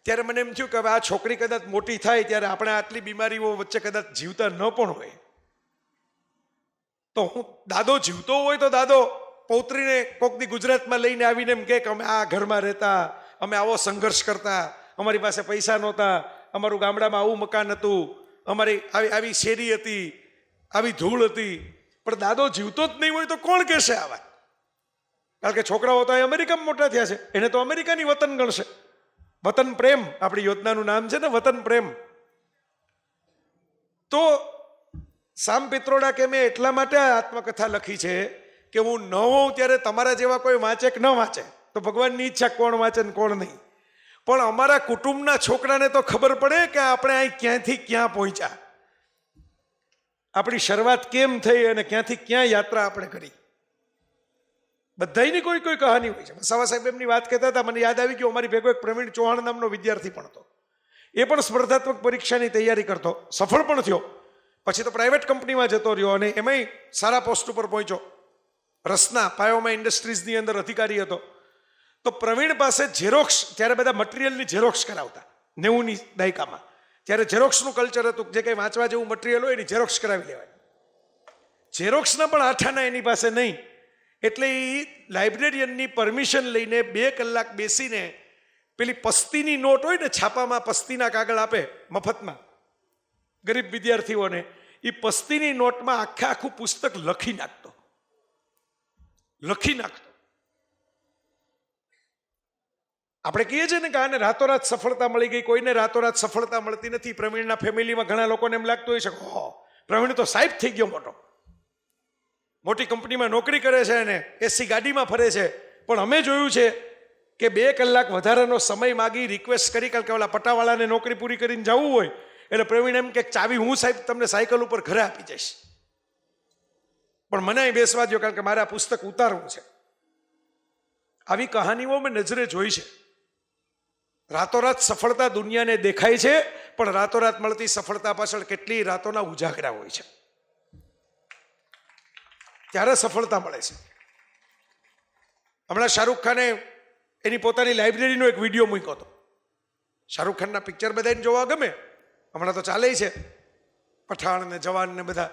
ત્યારે મને એમ થયું કે હવે આ છોકરી કદાચ મોટી થાય ત્યારે આપણે આટલી બીમારીઓ વચ્ચે કદાચ જીવતા ન પણ હોય. તો હું દાદો જીવતો હોય તો દાદો પૌત્રીને કોકની ગુજરાતમાં લઈને આવીને એમ કે અમે આ ઘરમાં રહેતા, અમે આવો સંઘર્ષ કરતા, અમારી પાસે પૈસા નહોતા, અમારું ગામડામાં આવું મકાન હતું, અમારી આવી શેરી હતી, આવી ધૂળ હતી. પણ દાદો જીવતો જ નહીં હોય તો કોણ કહેશે આ વાત? કારણ કે છોકરાઓ તો અમેરિકામાં મોટા થયા છે, એને તો અમેરિકાની વતન ગણશે. વતન પ્રેમ આપણી યોજનાનું નામ છે ને, વતન પ્રેમ. તો સામ પિત્રોડા કે મેં એટલા માટે આ આત્મકથા લખી છે કે હું ન હોઉં ત્યારે તમારા જેવા કોઈ વાંચે કે ન વાંચે તો ભગવાનની ઈચ્છા, કોણ વાંચે ને કોણ નહીં. પણ અમારા કુટુંબના છોકરાને તો ખબર પડે કે આપણે અહીં ક્યાંથી ક્યાં પહોંચ્યા, આપણી શરૂઆત કેમ થઈ અને ક્યાંથી ક્યાં યાત્રા આપણે કરી. બધાની કોઈ કોઈ કહાની હોય છે. વસાવા સાહેબ એમની વાત કહેતા હતા, મને યાદ આવી ગયું, અમારી ભેગો એક પ્રવીણ ચૌહાણ નામનો વિદ્યાર્થી પણ હતો. એ પણ સ્પર્ધાત્મક પરીક્ષાની તૈયારી કરતો, સફળ પણ થયો. પછી તો પ્રાઇવેટ કંપનીમાં જતો રહ્યો અને એમાંય સારા પોસ્ટ ઉપર પહોંચ્યો. રસના પાયોમાં ઇન્ડસ્ટ્રીઝની અંદર અધિકારી હતો. તો પ્રવીણ પાસે ઝેરોક્સ, ત્યારે બધા મટીરિયલની ઝેરોક્સ કરાવતા 90ની દાયકામાં. ત્યારે ઝેરોક્સનું કલ્ચર હતું, જે કંઈ વાંચવા જેવું મટીરિયલ હોય એની ઝેરોક્સ કરાવી લેવાય. ઝેરોક્સના પણ આઠાના એની પાસે નહીં. એટલે એ લાઇબ્રેરિયનની પરમિશન લઈને 2 કલાક બેસીને પેલી પસ્તીની નોટ હોય ને, છાપામાં પસ્તીના કાગળ આપે મફતમાં ગરીબ વિદ્યાર્થીઓને, એ પસ્તીની નોટમાં આખું પુસ્તક લખી નાખતો. આપણે કહીએ છીએ ને કે આને રાતોરાત સફળતા મળી ગઈ, કોઈને રાતોરાત સફળતા મળતી નથી. પ્રવીણના ફેમિલીમાં ઘણા લોકોને એમ લાગતું હોય છે કે પ્રવીણ તો સાહેબ થઈ ગયો, મોટી કંપનીમાં નોકરી કરે છે અને એસી ગાડીમાં ફરે છે. પણ અમે જોયું છે કે 2 કલાક વધારાનો સમય માગી રિક્વેસ્ટ કરી, કારણ કે ઓલા પટાવાળાને નોકરી પૂરી કરીને જવું હોય એટલે પ્રવીણ એમ કે ચાવી હું સાહેબ તમને સાયકલ ઉપર ઘરે આપી જઈશ, પણ મને અહીં બેસવા દો કારણ કે મારે આ પુસ્તક ઉતારવું છે. આવી કહાનીઓ મેં નજરે જોઈ છે. રાતોરાત સફળતા દુનિયાને દેખાય છે, પણ રાતોરાત મળતી સફળતા પાછળ કેટલી રાતોના ઉજાગરા હોય છે, ત્યારે સફળતા મળે છે. હમણાં શાહરૂખ ખાને એની પોતાની લાઇબ્રેરીનો એક વિડીયો મૂક્યો હતો. શાહરૂખ ખાનના પિક્ચર બધાને જોવા ગમે, હમણાં તો ચાલે છે પઠાણ ને જવાન ને બધા.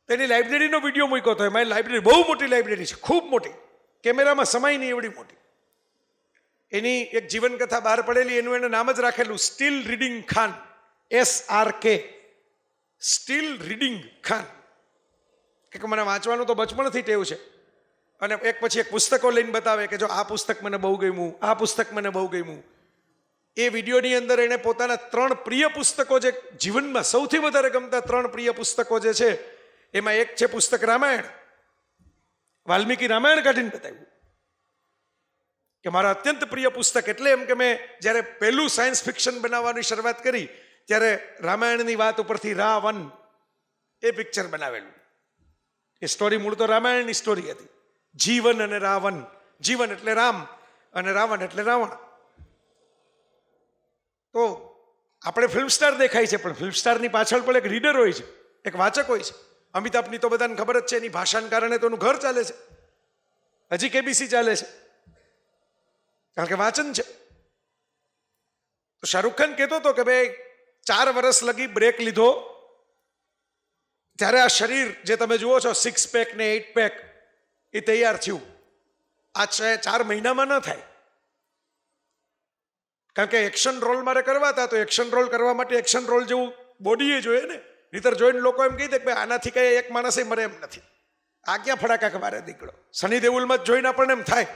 એની લાઇબ્રેરીનો વિડીયો મૂક્યો હતો. એમાં લાઇબ્રેરી બહુ મોટી લાઇબ્રેરી છે, ખૂબ મોટી, કેમેરામાં સમાય નહીં એવડી મોટી. એની એક જીવનકથા બહાર પડેલી, એનું એને નામ જ રાખેલું steel reading Khan, SRK, steel reading Khan. કે મને વાંચવાનું તો બચપણથી ટેવ છે, અને એક પછી એક પુસ્તકો લઈને બતાવે કે જો આ પુસ્તક મને બહુ ગમ્યું, આ પુસ્તક મને બહુ ગમ્યું. એ વિડીયોની અંદર એણે પોતાના 3 પ્રિય પુસ્તકો, જે જીવનમાં સૌથી વધારે ગમતા 3 પ્રિય પુસ્તકો જે છે, એમાં એક છે પુસ્તક રામાયણ. વાલ્મીકી રામાયણ કાઢીને બતાવ્યું કે મારા અત્યંત પ્રિય પુસ્તક. એટલે એમ કે મેં જ્યારે પહેલું સાયન્સ ફિક્શન બનાવવાની શરૂઆત કરી ત્યારે રામાયણની વાત ઉપરથી રાવણ એ પિક્ચર બનાવેલું. એ સ્ટોરી મૂળ તો રામાયણની સ્ટોરી હતી. જીવન અને રાવણ, જીવન એટલે રામ અને રાવણ એટલે રાવણ. તો આપણે ફિલ્મ સ્ટાર દેખાય છે, પણ ફિલ્મ સ્ટારની પાછળ પણ એક રીડર હોય છે, એક વાચક હોય છે. અમિતાભની તો બધાને ખબર જ છે, એની ભાષાના કારણે તો એનું ઘર ચાલે છે, હજી કેબીસી ચાલે છે, કારણ કે વાંચન છે. તો શાહરૂખ ખાન કહેતો હતો કે ભાઈ 4 વર્ષ લગી બ્રેક લીધો, ત્યારે આ શરીર જે તમે જુઓ છો 6 પેક ને 8 પેક એ તૈયાર થયું. આ 4 મહિનામાં ન થાય, કારણ કે એક્શન રોલ મારે કરવા હતા, તો એક્શન રોલ કરવા માટે એક્શન રોલ જેવું બોડીએ જોઈએ ને. નહીતર જોઈને લોકો એમ કહી દે કે આનાથી કઈ એક માણસે મરે એમ નથી, આ ક્યાં ફડાકા કે મારે દીકડો. સની દેઓલમાં જ જોઈને આપણને એમ થાય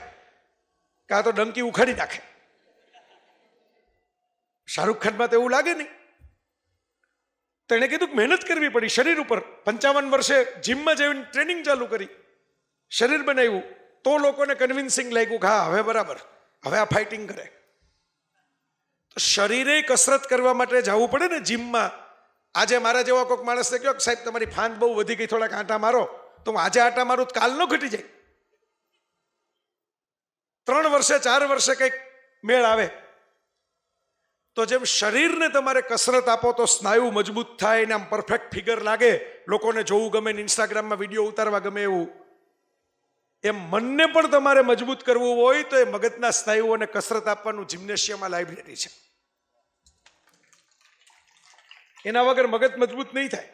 કે આ તો ડંકી ઉખાડી નાખે. શાહરૂખ ખાનમાં તો એવું લાગે નહીં. તો એણે કીધું કે મહેનત કરવી પડી શરીર ઉપર. 55 વર્ષે જીમમાં જઈને ટ્રેનિંગ ચાલુ કરી, શરીર બનાવ્યું, તો લોકોને કન્વિન્સિંગ લાગ્યું કે હા હવે બરાબર, હવે આ ફાઇટિંગ કરે. તો શરીરે કસરત કરવા માટે જવું પડે ને જીમમાં. આજે મારા જેવા કોઈક માણસને કહ્યો કે સાહેબ તમારી ફાંદ બહુ વધી ગઈ, થોડાક આંટા મારો, તો હું આજે આંટા મારું તો કાલ ન ઘટી જાય. 3 વર્ષે 4 વર્ષે કંઈક મેળ આવે. તો જેમ શરીરને તમારે કસરત આપો તો સ્નાયુ મજબૂત થાય ને આમ પરફેક્ટ ફિગર લાગે, લોકોને જોવું ગમે, ઇન્સ્ટાગ્રામમાં વિડીયો ઉતારવા ગમે એવું, એમ મનને પણ તમારે મજબૂત કરવું હોય તો એ મગજના સ્નાયુઓને કસરત આપવાનું જિમ્નેશિયમમાં લાઇબ્રેરી છે. એના વગર મગજ મજબૂત નહીં થાય.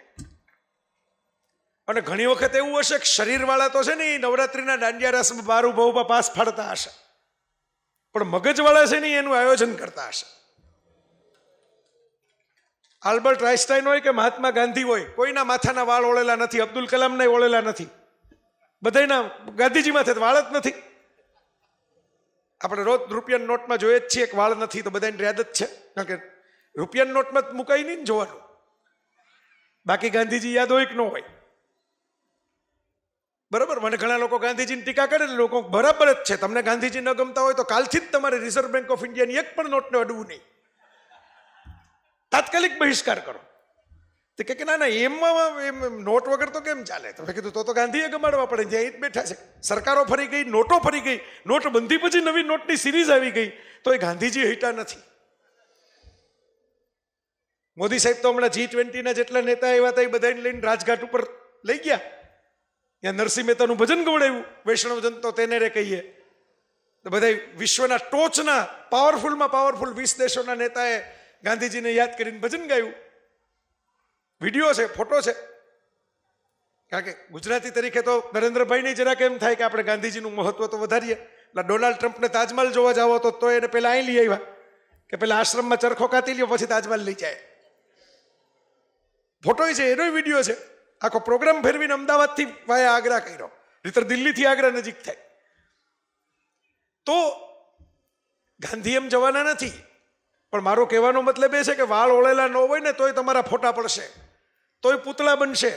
અને ઘણી વખત એવું હશે કે શરીરવાળા તો છે ને એ નવરાત્રિના દાંડિયા રાસમાં બાર ઉભા પાસ ફાડતા હશે, પણ મગજવાળા છે ને એનું આયોજન કરતા હશે. આલ્બર્ટ આઇન્સ્ટાઈન હોય કે મહાત્મા ગાંધી હોય, કોઈના માથાના વાળ ઓળેલા નથી, અબ્દુલ કલામના ઓળેલા નથી, બધાના ગાંધીજી માથે વાળ જ નથી. આપણે રોજ રૂપિયાના નોટમાં જોઈએ જ છીએ કે વાળ નથી, તો બધાની યાદ જ છે, કારણ કે રૂપિયાના નોટમાં જ મુકાઈ નહીં ને જોવાનું. બાકી ગાંધીજી યાદ હોય કે ન હોય? બરાબર. મને ઘણા લોકો ગાંધીજીની ટીકા કરે, લોકો બરાબર જ છે. તમને ગાંધીજી ન ગમતા હોય તો કાલથી જ તમારે રિઝર્વ બેંક ઓફ ઇન્ડિયાની એક પણ નોટને અડવું નહીં, તાત્કાલિક બહિષ્કાર કરો. તો કે ના ના, એમ નોટ વગર તો કેમ ચાલે? તો મેં કીધું તો ગાંધીએ ગમાડવા પડે, જ્યાં જ બેઠા છે. સરકારો ફરી ગઈ, નોટો ફરી ગઈ, નોટબંધી પછી નવી નોટની સિરીઝ આવી ગઈ, તો એ ગાંધીજી હટ્યા નથી. મોદી સાહેબ તો હમણાં G20ના જેટલા નેતા એવા હતા એ બધાને લઈને રાજઘાટ ઉપર લઈ ગયા. ત્યાં નરસિંહ મહેતાનું ભજન ગવડાવ્યું, વૈષ્ણવજન તો તેને રે કહીએ. તો બધા વિશ્વના ટોચના પાવરફુલમાં પાવરફુલ 20 દેશોના નેતાએ ગાંધીજીને યાદ કરીને ભજન ગાયું. વિડીયો છે, ફોટો છે. કારણ કે ગુજરાતી તરીકે તો નરેન્દ્રભાઈને જરાક એમ થાય કે આપણે ગાંધીજીનું મહત્વ તો વધારીએ. એટલે ડોનાલ્ડ ટ્રમ્પને તાજમહલ જોવા જાવ તો એને પહેલા અહીં લઈ આવ્યા કે પહેલા આશ્રમમાં ચરખો કાતી લ્યો પછી તાજમહલ લઈ જાય. ફોટો છે, એનો વિડીયો છે. આખો પ્રોગ્રામ ફેરવીને અમદાવાદથી વાયા આગ્રા કર્યો, નહીંતર દિલ્હીથી આગ્રા નજીક થાય. તો ગાંધી એમ જવાના નથી. પણ મારો કહેવાનો મતલબ એ છે કે વાળ ઓળેલા ન હોય ને તોય તમારા ફોટા પડશે, તોય પૂતળા બનશે.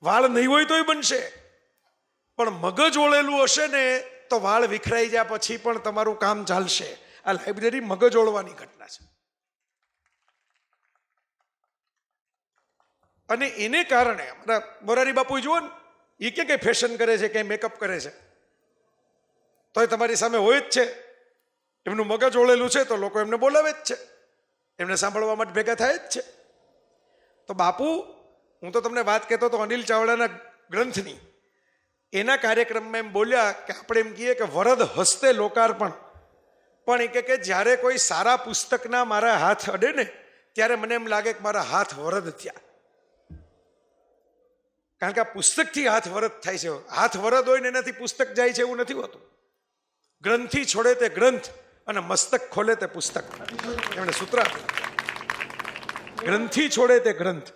વાળ નહીં હોય તોય બનશે, પણ મગજ ઓળેલું હશે ને તો વાળ વિખરાઈ ગયા પછી પણ તમારું કામ ચાલશે. આ લાઇબ્રેરી મગજ ઓળવાની ઘટના છે. અને એને કારણે અમારા મોરારી બાપુ જુઓ ને, એ ક્યાં કંઈ ફેશન કરે છે, ક્યાંય મેકઅપ કરે છે, તોય તમારી સામે હોય જ છે. એમનું મગજ ઓળેલું છે તો લોકો એમને બોલાવે જ છે, એમને સાંભળવા માટે ભેગા થાય જ છે. તો બાપુ, હું તો તમને વાત કહેતો તો અનિલ ચાવડાના ગ્રંથની, એના કાર્યક્રમમાં એમ બોલ્યા કે આપણે એમ કહીએ કે વરદ હસ્તે લોકાર્પણ, પણ એ કે જ્યારે કોઈ સારા પુસ્તકના મારા હાથ અડે ને ત્યારે મને એમ લાગે કે મારા હાથ વરદ થયા. કારણ કે આ પુસ્તકથી હાથ વરદ થાય છે. હાથ વરદ હોય ને એનાથી પુસ્તક જાય છે એવું નથી હોતું. ગ્રંથિ છોડે તે ગ્રંથ અને મસ્તક ખોલે તે પુસ્તક. એમણે સૂત્ર આપ્યું, ગ્રંથિ છોડે તે ગ્રંથ.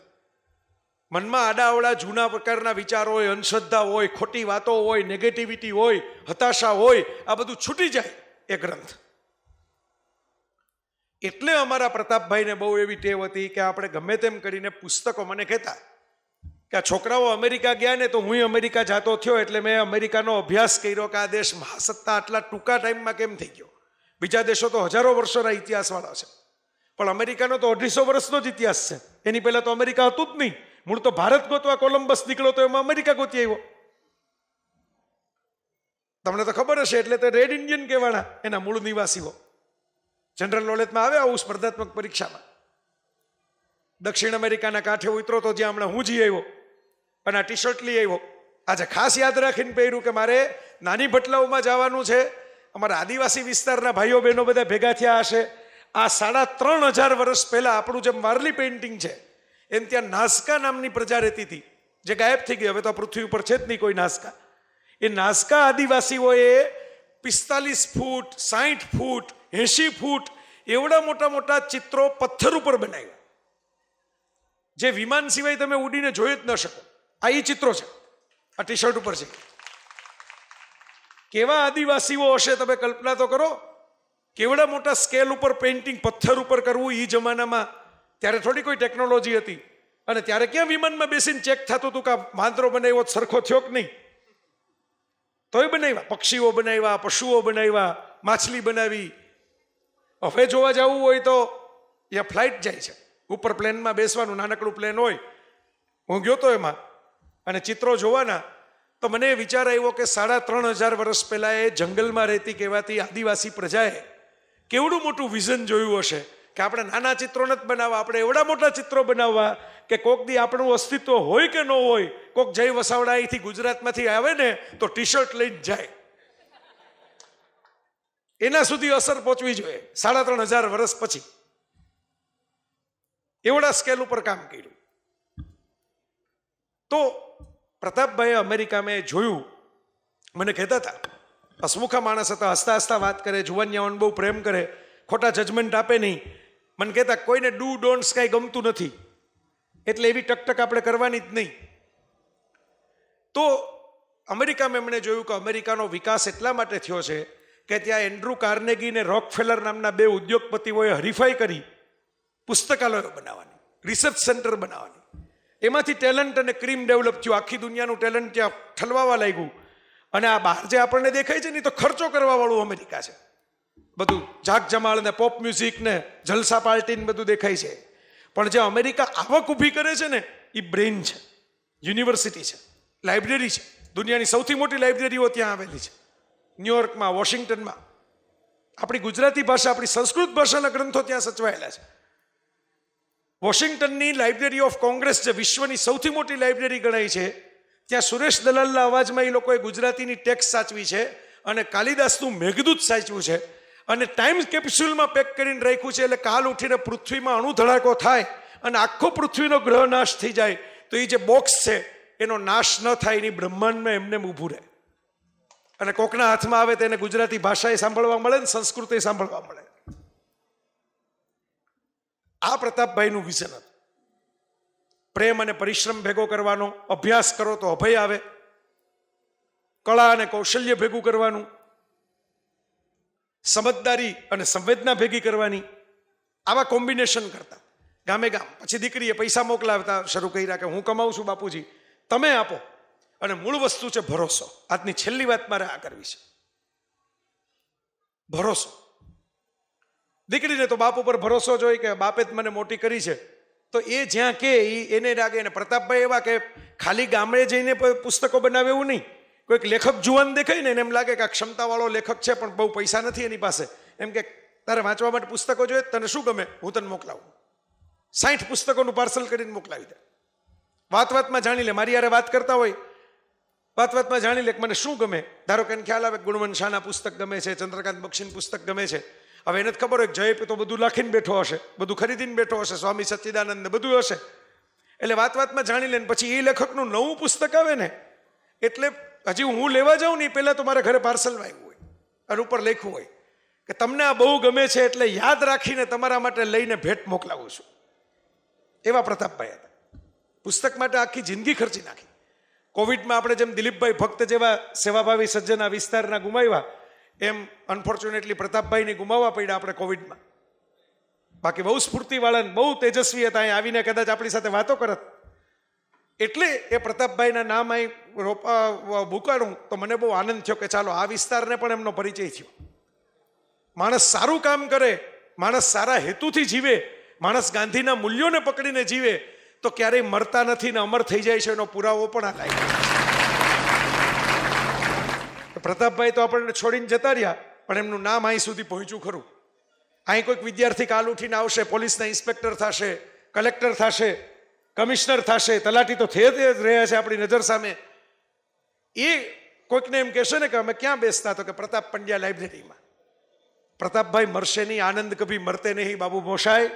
મનમાં આડાઅવળા જૂના પ્રકારના વિચારો હોય, અંધશ્રદ્ધા હોય, ખોટી વાતો હોય, નેગેટિવિટી હોય, હતાશા હોય, આ બધું છૂટી જાય એ ગ્રંથ. એટલે અમારા પ્રતાપભાઈને બહુ એવી ટેવ હતી કે આપણે ગમે તેમ કરીને પુસ્તકો, મને કહેતા કે આ છોકરાઓ અમેરિકા ગયા ને તો હું અમેરિકા જાતો થયો એટલે મેં અમેરિકાનો અભ્યાસ કર્યો કે આ દેશ મહાસત્તા આટલા ટૂંકા ટાઈમમાં કેમ થઈ ગયો. બીજા દેશો તો હજારો વર્ષોના ઇતિહાસવાળા છે, પણ અમેરિકાનો તો 250 વર્ષનો જ ઇતિહાસ છે. એની પહેલા તો અમેરિકા હતું જ નહીં. મૂળ તો ભારત ગોતવા કોલંબસ નીકળ્યો તો એમાં અમેરિકા ગોતી આવ્યો. તમને તો ખબર હશે, એટલે તો રેડ ઇન્ડિયન કહેવાના એના મૂળ નિવાસીઓ. જનરલ નોલેજમાં આવે આવું સ્પર્ધાત્મક પરીક્ષામાં. દક્ષિણ અમેરિકાના કાંઠે ઉતરો તો જ્યાં હમણાં હું જી આવ્યો અને આ ટી શર્ટ લઈ આવ્યો. આજે ખાસ યાદ રાખીને પહેર્યું કે મારે નાની ભટલાઓમાં જવાનું છે. અમારા આદિવાસી વિસ્તારના ભાઈઓ બહેનો બધા ભેગા થયા હશે. આ 3500 વર્ષ પહેલા આપણું જેમ વારલી પેઇન્ટિંગ છે એમ ત્યાં નાસ્કા નામની પ્રજા રહેતી હતી, જે ગાયબ થઈ ગઈ. હવે તો પૃથ્વી ઉપર છે જ નહીં કોઈ નાસ્કા. એ નાસ્કા આદિવાસીઓએ 45 ફૂટ, 60 ફૂટ, 80 ફૂટ એવડા મોટા મોટા ચિત્રો પથ્થર ઉપર બનાવ્યા, જે વિમાન સિવાય તમે ઉડીને જોઈ જ ન શકો. આ એ ચિત્રો છે, આ ટી શર્ટ ઉપર છે. કેવા આદિવાસીઓ હશે તમે કલ્પના તો કરો. કેવડા મોટા સ્કેલ ઉપર પેઇન્ટિંગ પથ્થર ઉપર કરવું એ જમાનામાં. ત્યારે થોડી કોઈ ટેકનોલોજી હતી, અને ત્યારે ક્યાં વિમાનમાં બેસીને ચેક થતું હતું કે વાંદરો બનાવ્યો સરખો થયો કે નહીં. તોય બનાવ્યા, પક્ષીઓ બનાવ્યા, પશુઓ બનાવ્યા, માછલી બનાવી. હવે જોવા જવું હોય તો ત્યાં ફ્લાઇટ જાય છે, ઉપર પ્લેનમાં બેસવાનું, નાનકડું પ્લેન હોય. હું ગયો તો એમાં અને ચિત્રો જોવાના, તો મને વિચાર આવ્યો કે 3,500 વર્ષ પહેલા એ જંગલમાં રહેતી કહેવાતી આદિવાસી પ્રજાએ કેવડું મોટું વિઝન જોયું હશે કે આપણે નાના ચિત્રો નથી બનાવવા, આપણે એવડા મોટા ચિત્રો બનાવવા કે કોક દી આપણું અસ્તિત્વ હોય કે ન હોય, કોક જય વસાવડા અહીંથી ગુજરાતમાંથી આવે ને તો ટી શર્ટ લઈને જાય, એના સુધી અસર પહોંચવી જોઈએ. 3,500 વર્ષ પછી એવડા સ્કેલ ઉપર કામ કર્યું. તો પ્રતાપભાઈ અમેરિકામાં જોયું, મને કહેતા હતા, હસમુખા માણસ હતા, હસતા હસતા વાત કરે, જુવાનિયાઓને બહુ પ્રેમ કરે, ખોટા જજમેન્ટ આપે નહીં. મને કહેતા કોઈને ડુ ડોન્ટ્સ કાંઈ ગમતું નથી, એટલે એવી ટકટક આપણે કરવાની જ નહીં. તો અમેરિકામાં એમણે જોયું કે અમેરિકાનો વિકાસ એટલા માટે થયો છે કે ત્યાં એન્ડ્રુ કાર્નેગી ને રોકફેલર નામના 2 ઉદ્યોગપતિઓએ હરીફાઈ કરી પુસ્તકાલયો બનાવવાની, રિસર્ચ સેન્ટર બનાવવાની. એમાંથી ટેલેન્ટ અને ક્રીમ ડેવલપ થયું, આખી દુનિયાનું ટેલેન્ટ ત્યાં ઠલવાવા લાગ્યું. અને આ બહાર જે આપણને દેખાય છે ને તો ખર્ચો કરવા વાળું અમેરિકા છે, બધું જાગ જમાળ ને પોપ મ્યુઝિક ને જલસા પાર્ટી ને બધું દેખાય છે. પણ જે અમેરિકા આવક ઊભી કરે છે ને એ બ્રેઇન છે, યુનિવર્સિટી છે, લાઇબ્રેરી છે. દુનિયાની સૌથી મોટી લાઇબ્રેરીઓ ત્યાં આવેલી છે, ન્યુયોર્કમાં, વોશિંગ્ટનમાં. આપણી ગુજરાતી ભાષા, આપણી સંસ્કૃત ભાષાના ગ્રંથો ત્યાં સચવાયેલા છે. વોશિંગ્ટનની લાઇબ્રેરી ઓફ કોંગ્રેસ, જે વિશ્વની સૌથી મોટી લાઇબ્રેરી ગણાય છે, ત્યાં સુરેશ દલાલના અવાજમાં એ લોકોએ ગુજરાતીની ટેક્સ્ટ સાચવી છે અને કાલિદાસનું મેઘદૂત સાચવ્યું છે અને ટાઈમ કેપ્સ્યુલમાં પેક કરીને રાખ્યું છે. એટલે કાલ ઉઠીને પૃથ્વીમાં અણુ ધડાકો થાય અને આખો પૃથ્વીનો ગ્રહ નાશ થઈ જાય તો એ જે બોક્સ છે એનો નાશ ન થાય, એની બ્રહ્માંડમાં એમને ઊભું રહે. અને કોકના હાથમાં આવે તેને ગુજરાતી ભાષાએ સાંભળવા મળે ને સંસ્કૃતે સાંભળવા મળે. આ પ્રતાપભાઈનું વિઝન હતું. પ્રેમ અને પરિશ્રમ ભેગો કરવાનો, અભ્યાસ કરો તો અભય આવે, કળા અને કૌશલ્ય ભેગું કરવાનું, સમજદારી અને સંવેદના ભેગી કરવાની, આવા કોમ્બિનેશન કરતા ગામે ગામ. પછી દીકરીએ પૈસા મોકલાવતા શરૂ કર્યા કે હું કમાઉં છું બાપુજી, તમે આપો. અને મૂળ વસ્તુ છે ભરોસો. આજની છેલ્લી વાત મારે આ કરવી છે, ભરોસો. દીકરીને તો બાપ ઉપર ભરોસો જોઈ કે બાપે જ મને મોટી કરી છે, તો એ જ્યાં કે એને લાગે. અને પ્રતાપભાઈ એવા કે ખાલી ગામડે જઈને પુસ્તકો બનાવે એવું નહીં. કોઈક લેખક જુવાન દેખાય ને એને એમ લાગે કે આ ક્ષમતાવાળો લેખક છે પણ બહુ પૈસા નથી એની પાસે, એમ કે તારે વાંચવા માટે પુસ્તકો જોઈએ, તને શું ગમે હું તને મોકલાવું. 60 પુસ્તકોનું પાર્સલ કરીને મોકલાવી દે. વાત વાતમાં જાણી લે, મારી યારે વાત કરતા હોય, વાત વાતમાં જાણી લે કે મને શું ગમે. ધારો કે એને ખ્યાલ આવે ગુણવંત શાહના પુસ્તક ગમે છે, ચંદ્રકાંત બક્ષીનું પુસ્તક ગમે છે. હવે એને જ ખબર હોય જય તો બધું લખીને બેઠો હશે, બધું ખરીદીને બેઠો હશે, સ્વામી સચ્ચિદાનંદ ને બધું હશે. એટલે વાત વાતમાં જાણી લે. પછી એ લેખકનું નવું પુસ્તક આવે ને એટલે હજી હું લેવા જાઉં ને પહેલાં તો મારા ઘરે પાર્સલમાં આવ્યું હોય અને ઉપર લખ્યું હોય કે તમને આ બહુ ગમે છે એટલે યાદ રાખીને તમારા માટે લઈને ભેટ મોકલાવું છું. એવા પ્રતાપભાઈ હતા. પુસ્તક માટે આખી જિંદગી ખર્ચી નાખી. કોવિડમાં આપણે જેમ દિલીપભાઈ ભક્ત જેવા સેવાભાવી સજ્જના વિસ્તારના ગુમાવ્યા, એમ અનફોર્ચ્યુનેટલી પ્રતાપભાઈને ગુમાવવા પડ્યા આપણે કોવિડમાં. બાકી બહુ સ્ફૂર્તિવાળા, બહુ તેજસ્વી હતા. અહીં આવીને કદાચ આપણી સાથે વાતો કરત. એટલે એ પ્રતાપભાઈના નામ અહીં મૂકાણું તો મને બહુ આનંદ થયો કે ચાલો આ વિસ્તારને પણ એમનો પરિચય થયો. માણસ સારું કામ કરે, માણસ સારા હેતુથી જીવે, માણસ ગાંધીના મૂલ્યોને પકડીને જીવે તો ક્યારેય મરતા નથી ને અમર થઈ જાય છે. એનો પુરાવો પણ આ લાગે. પ્રતાપભાઈ તો આપણને છોડીને જતા રહ્યા પણ એમનું નામ અહીં સુધી પહોંચ્યું ખરું. અહીં કોઈક વિદ્યાર્થી કાલ ઉઠીને આવશે, પોલીસના ઇન્સ્પેક્ટર થશે, કલેક્ટર થશે, કમિશનર થશે, તલાટી તો થઈ જ રહ્યા છે આપણી નજર સામે. એ કોઈકને એમ કહેશે ને કે અમે ક્યાં બેસતા, તો કે પ્રતાપ પંડ્યા લાઇબ્રેરીમાં. પ્રતાપભાઈ મરશે નહીં, આનંદ કભી મરતે નહીં બાબુ મોશાય.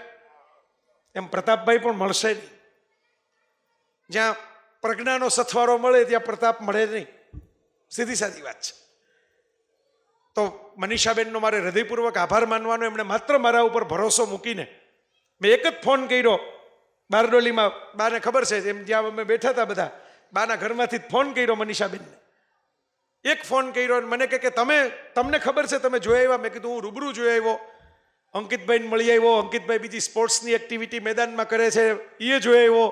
એમ પ્રતાપભાઈ પણ મળશે નહીં. જ્યાં પ્રજ્ઞાનો સથવારો મળે ત્યાં પ્રતાપ મળે નહીં. સીધી સાદી વાત છે. તો મનીષાબેનનો મારે હૃદયપૂર્વક આભાર માનવાનો. એમણે માત્ર મારા ઉપર ભરોસો મૂકીને, મેં એક જ ફોન કર્યો બારડોલીમાં, બાને ખબર છે એમ જ્યાં અમે બેઠા હતા બધા, બાના ઘરમાંથી જ ફોન કર્યો મનીષાબેનને. એક ફોન કર્યો અને મને કે તમને ખબર છે તમે જોઈ આવ્યા? મેં કીધું હું રૂબરૂ જોઈ આવ્યો, અંકિતભાઈને મળી આવ્યો, અંકિતભાઈ બીજી સ્પોર્ટ્સની એક્ટિવિટી મેદાનમાં કરે છે એ જોઈ આવ્યો,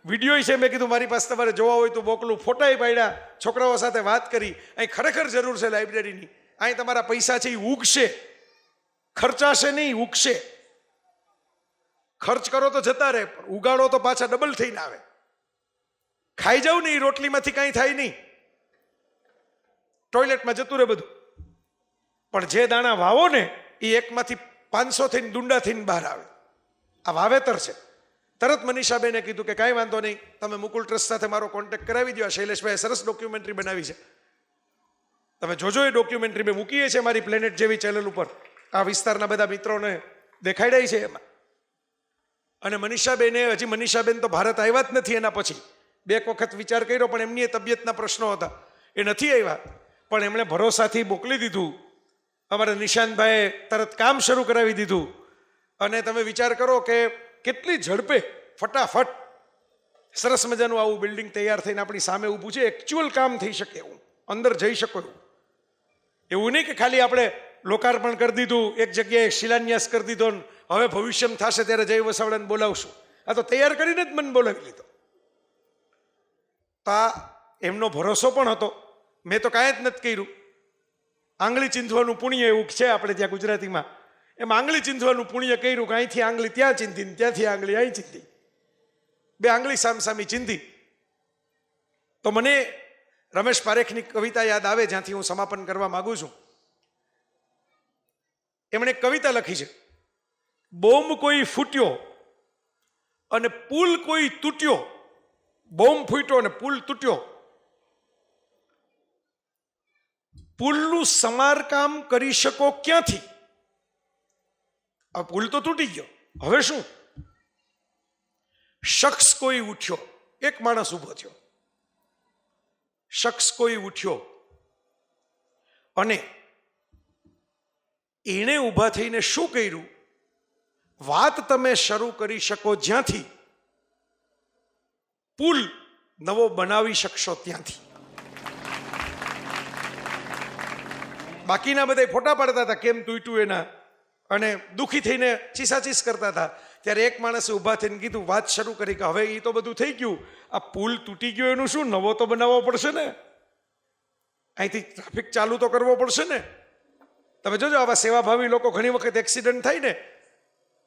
વિડીયો છે. મેં કીધું મારી પાસે તમારે જોવા હોય તો મોકલું. ફોટાએ પાડ્યા, છોકરાઓ સાથે વાત કરી. અહીં ખરેખર જરૂર છે લાઇબ્રેરીની. અહીં તમારા પૈસા છે એ ઉગશે. ખર્ચાશે નહીં, ઉગશે. ખર્ચ કરો તો જતા રહે, પણ ઉગાડો તો પાછા ડબલ થઈને આવે. ખાઈ જાવ ને એ રોટલીમાંથી કાંઈ થાય નહીં, ટોયલેટમાં જતું રહે બધું. પણ જે દાણા વાવો ને એ એકમાંથી 500 થઈને ડુંડા થઈને બહાર આવે. આ વાવેતર છે. તરત મનીષાબેને કીધું કે કાંઈ વાંધો નહીં, તમે મુકુલ ટ્રસ્ટ સાથે મારો કોન્ટેક્ટ કરાવી દો. શૈલેષભાઈએ સરસ ડોક્યુમેન્ટરી બનાવી છે, તમે જોજો. એ ડોક્યુમેન્ટરી મેં મૂકીએ છે મારી પ્લેનેટ જેવી ચેનલ ઉપર. આ વિસ્તારના બધા મિત્રોને દેખાડાય છે એમાં. અને મનીષાબેને, હજી મનીષાબેન તો ભારત આવ્યા જ નથી. એના પછી 2 વખત વિચાર કર્યો, પણ એમની તબિયતના પ્રશ્નો હતા, એ નથી આવ્યા. પણ એમણે ભરોસાથી મોકલી દીધું. અમારા નિશાંતભાઈએ તરત કામ શરૂ કરાવી દીધું. અને તમે વિચાર કરો કે કેટલી ઝડપે, ફટાફટ સરસ મજાનું આવું બિલ્ડિંગ તૈયાર થઈને આપણી સામે ઊભું છે. એકચ્યુઅલ કામ થઈ શકે એવું, અંદર જઈ શકો એવું. એવું નહીં કે ખાલી આપણે લોકાર્પણ કરી દીધું, એક જગ્યાએ શિલાન્યાસ કરી દીધો, હવે ભવિષ્યમાં થશે ત્યારે જય વસાવડાને બોલાવશું. આ તો તૈયાર કરીને જ મને બોલાવી લીધો. તો આ એમનો ભરોસો પણ હતો. મેં તો કાંઈ જ નથી કર્યું. આંગળી ચીંધવાનું પુણ્ય એવું છે આપણે ત્યાં ગુજરાતીમાં. એમ આંગળી ચીંધવાનું પુણ્ય કર્યું કે અહીંથી આંગળી ત્યાં ચીંધી, ત્યાંથી આંગળી અહીં ચીંધી, 2 આંગળી સામસામી ચીંધી. તો મને રમેશ પારેખની કવિતા યાદ આવે, જ્યાંથી હું સમાપન કરવા માંગુ છું. એમણે એક કવિતા લખી છે, બોમ્બ કોઈ ફૂટ્યો અને પુલ કોઈ તૂટ્યો. બોમ્બ ફૂટ્યો અને પુલ તૂટ્યો. પુલનું સમારકામ કરી શકો ક્યાંથી? આ પુલ તો તૂટી ગયો, હવે શું? શખ્સ કોઈ ઉઠ્યો, એક માણસ ઊભો થયો. શખ્સ કોઈ ઉઠ્યો અને એણે ઊભા થઈને શું કર્યું? વાત તમે શરૂ કરી શકો જ્યાંથી, પુલ નવો બનાવી શકશો ત્યાંથી. બાકીના બધા ફોટા પાડતા હતા કેમ તૂટ્યું એના, અને દુઃખી થઈને ચીસાચીસ કરતા હતા. ત્યારે એક માણસે ઊભા થઈને કીધું, વાત શરૂ કરી કે હવે એ તો બધું થઈ ગયું, આ પુલ તૂટી ગયો એનું શું? નવો તો બનાવવો પડશે ને, અહીંથી ટ્રાફિક ચાલુ તો કરવો પડશે ને. તમે જોજો, આવા સેવાભાવી લોકો ઘણી વખત એક્સિડન્ટ થાય ને